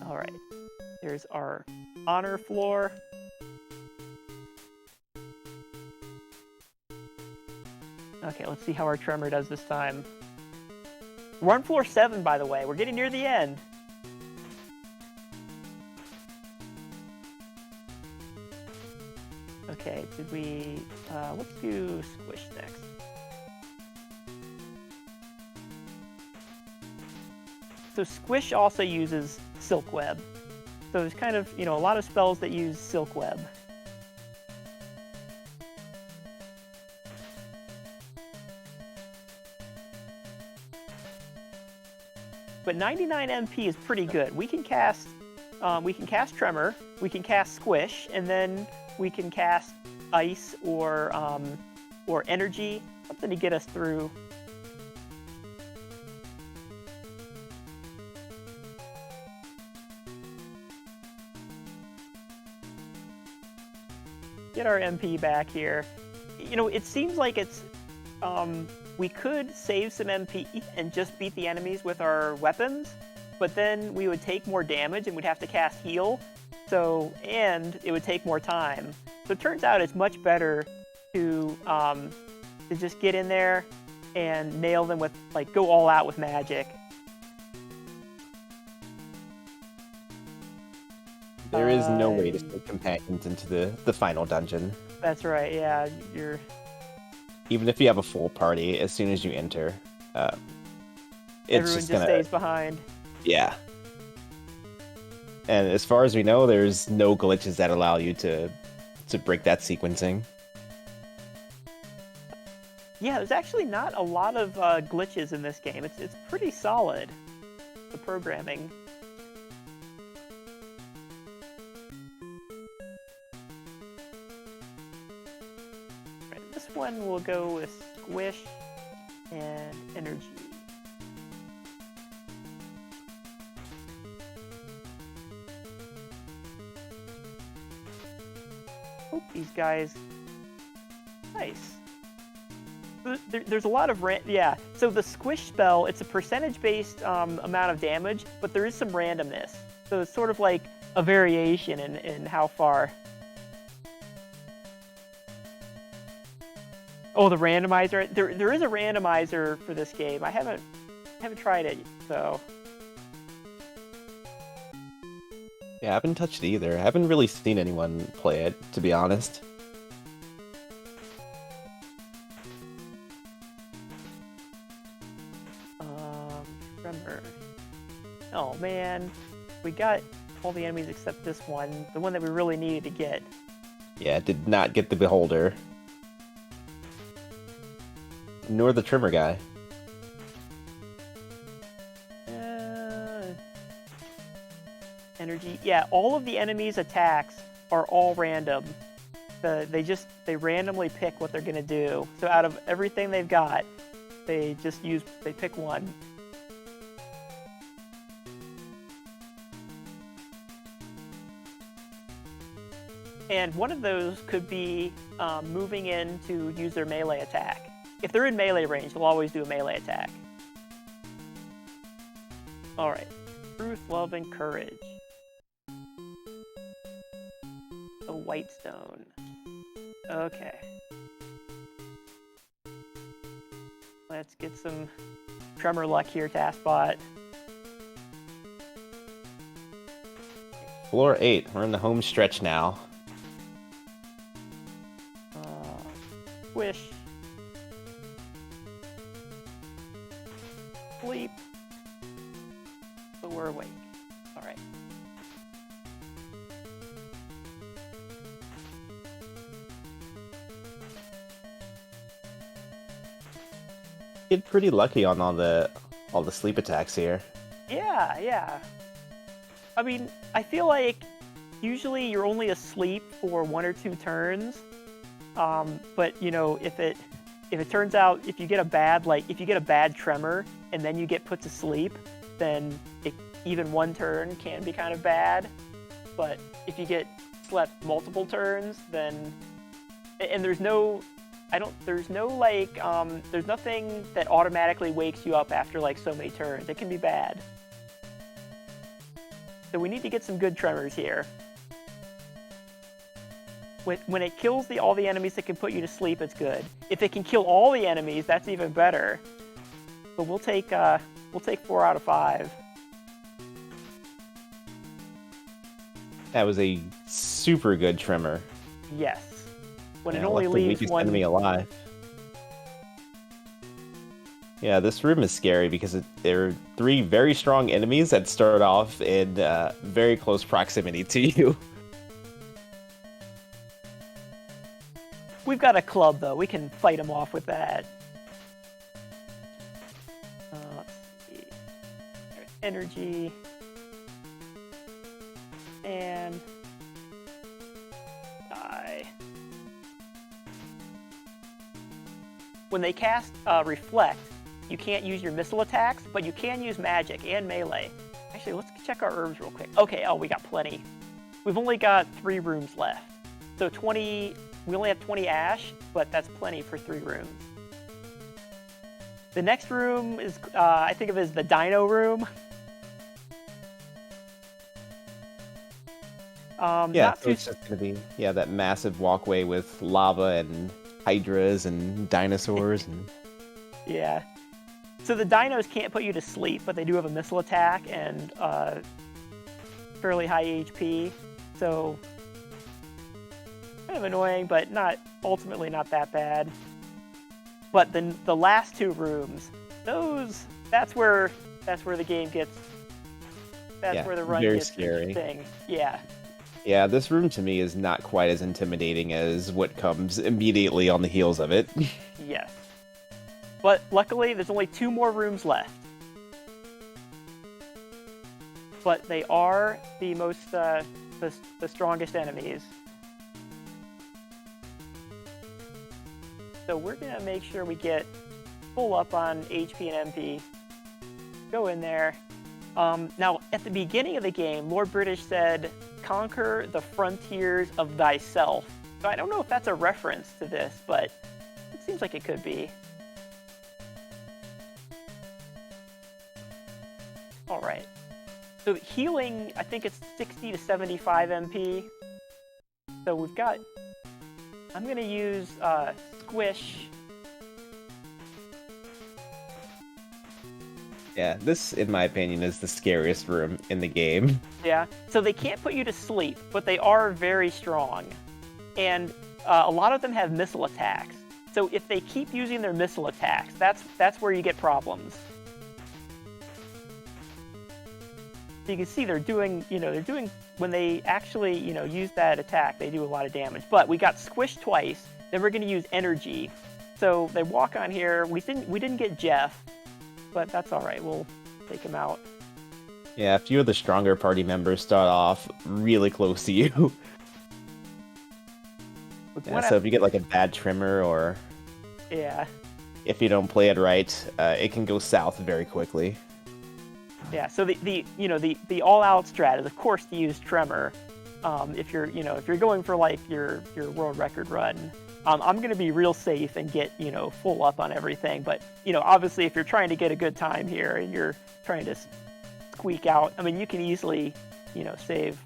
All right, there's our honor floor. Okay, let's see how our Tremor does this time. We're on floor 7, by the way. We're getting near the end. Okay, did we... let's do Squish next. So Squish also uses Silkweb. So there's kind of, a lot of spells that use Silkweb. But 99 MP is pretty good. We can cast Tremor, we can cast Squish, and then we can cast Ice or Energy, something to get us through. Get our MP back here. It seems like it's we could save some MP and just beat the enemies with our weapons, but then we would take more damage and we'd have to cast heal, and it would take more time. So it turns out it's much better to just get in there and nail them with, go all out with magic. There is no way to sneak companions into the final dungeon. That's right, yeah. Even if you have a full party, as soon as you enter, it's everyone just just stays behind. Yeah. And as far as we know, there's no glitches that allow you to break that sequencing. Yeah, there's actually not a lot of glitches in this game. It's pretty solid, the programming. This one will go with Squish and Energy. Oh, these guys. Nice. There's a lot of yeah. So the Squish spell, it's a percentage-based amount of damage, but there is some randomness. So it's sort of like a variation in how far. Oh, the randomizer. There is a randomizer for this game. I haven't tried it, so. Yeah, I haven't touched it either. I haven't really seen anyone play it, to be honest. Tremor. Oh man, we got all the enemies except this one, the one that we really needed to get. Yeah, did not get the Beholder. Nor the Tremor guy. Energy. Yeah, all of the enemies' attacks are all random. They randomly pick what they're gonna do. So out of everything they've got, they pick one. And one of those could be moving in to use their melee attack. If they're in melee range, they'll always do a melee attack. All right, truth, love, and courage. A white stone. Okay. Let's get some tremor luck here, Taskbot. Floor 8. We're in the home stretch now. Wish. Sleep. So we're awake. All right. Get pretty lucky on all the sleep attacks here. Yeah. I mean, I feel like usually you're only asleep for 1 or 2 turns. But you know, if it turns out if you get a bad tremor and then you get put to sleep, then even 1 turn can be kind of bad. But if you get slept multiple turns, then there's nothing that automatically wakes you up after like so many turns. It can be bad. So we need to get some good tremors here. When it kills all the enemies that can put you to sleep, it's good. If it can kill all the enemies, that's even better. But we'll take 4 out of 5. That was a super good tremor. Yes. When it Yeah, only left the leaves weakest one enemy alive. Yeah, this room is scary because there are 3 very strong enemies that start off in very close proximity to you. We've got a club, though. We can fight them off with that. Let's see. There's energy. And die. When they cast Reflect, you can't use your missile attacks, but you can use magic and melee. Actually, let's check our herbs real quick. Okay, we got plenty. We've only got 3 rooms left. So 20... We only have 20 ash, but that's plenty for 3 rooms. The next room is, I think of it as the dino room. Yeah, so it's just going to be that massive walkway with lava and hydras and dinosaurs. And Yeah. So the dinos can't put you to sleep, but they do have a missile attack and fairly high HP. So kind of annoying, but ultimately not that bad. But then the last 2 rooms, that's where the game gets. That's where the run very gets scary. interesting. Yeah. Yeah, this room to me is not quite as intimidating as what comes immediately on the heels of it. Yes. But luckily, there's only 2 more rooms left. But they are the most the strongest enemies. So we're gonna make sure we get full up on HP and MP. Go in there. Now, at the beginning of the game, Lord British said, "Conquer the frontiers of thyself." So I don't know if that's a reference to this, but it seems like it could be. All right. So healing, I think it's 60 to 75 MP. So we've got... I'm going to use Squish. Yeah, this, in my opinion, is the scariest room in the game. Yeah, so they can't put you to sleep, but they are very strong. And a lot of them have missile attacks. So if they keep using their missile attacks, that's where you get problems. So you can see they're doing, when they actually, use that attack, they do a lot of damage. But we got squished twice, then we're going to use energy. So they walk on here. We didn't get Jeff, but that's all right. We'll take him out. Yeah, a few of the stronger party members start off really close to you. Yeah, so if you get like a bad Tremor, or Yeah. if you don't play it right, it can go south very quickly. Yeah, so the all-out strat is, of course, to use Tremor. If you're going for like your world record run, I'm gonna be real safe and get full up on everything. But obviously, if you're trying to get a good time here and you're trying to squeak out, I mean, you can easily save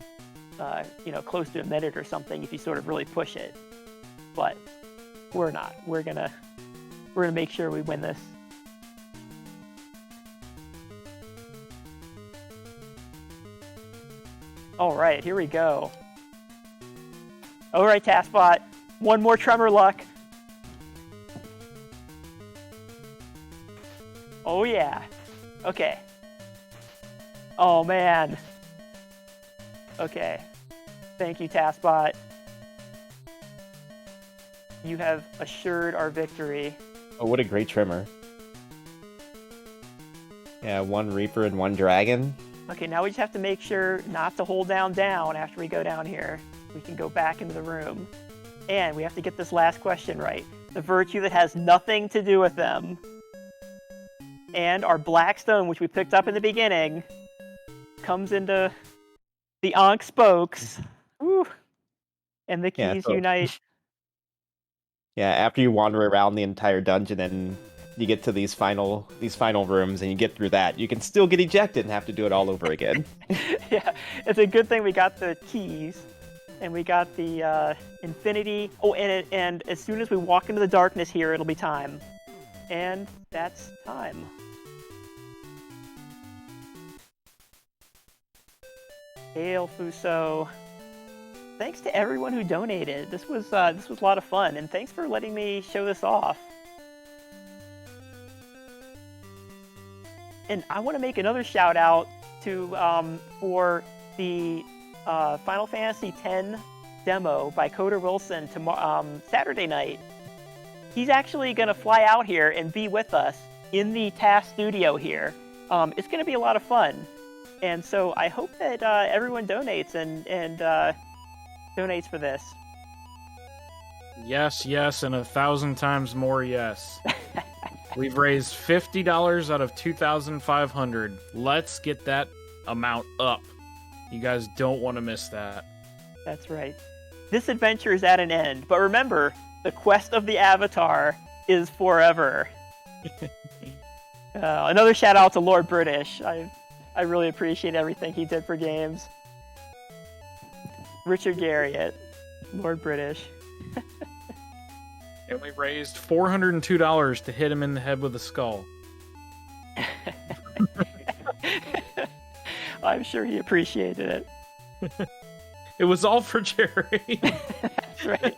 close to a minute or something if you sort of really push it. But we're not. We're gonna make sure we win this. All right, here we go. All right, TASBot. One more Tremor luck. Oh, yeah. Okay. Oh, man. Okay. Thank you, TASBot. You have assured our victory. Oh, what a great Tremor. Yeah, one Reaper and one Dragon. Okay, now we just have to make sure not to hold down after we go down here. We can go back into the room. And we have to get this last question right. The virtue that has nothing to do with them. And our black stone, which we picked up in the beginning, comes into the Ankh spokes. Woo. And the keys unite. Yeah, after you wander around the entire dungeon and you get to these final rooms and you get through that, you can still get ejected and have to do it all over again. Yeah, it's a good thing we got the keys and we got the infinity. Oh, and as soon as we walk into the darkness here, it'll be time. And that's time. Hail Fuso. Thanks to everyone who donated. This was a lot of fun, and thanks for letting me show this off. And I want to make another shout out to for the Final Fantasy X demo by Coder Wilson Saturday night. He's actually going to fly out here and be with us in the TAS studio here. It's going to be a lot of fun, and so I hope that everyone donates and donates for this. Yes, yes, and 1,000 times more yes. We've raised $50 out of $2,500. Let's get that amount up. You guys don't want to miss that. That's right. This adventure is at an end, but remember, the quest of the Avatar is forever. Another shout out to Lord British. I really appreciate everything he did for games. Richard Garriott, Lord British. And we raised $402 to hit him in the head with a skull. I'm sure he appreciated it. It was all for Jerry. That's right.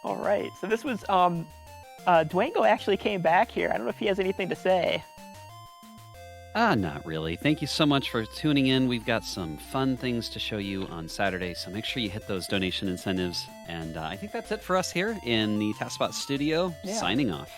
All right, so this was Dwango actually came back here. I don't know if he has anything to say. Not really. Thank you so much for tuning in. We've got some fun things to show you on Saturday, so make sure you hit those donation incentives. And I think that's it for us here in the TASBot studio. Yeah. Signing off.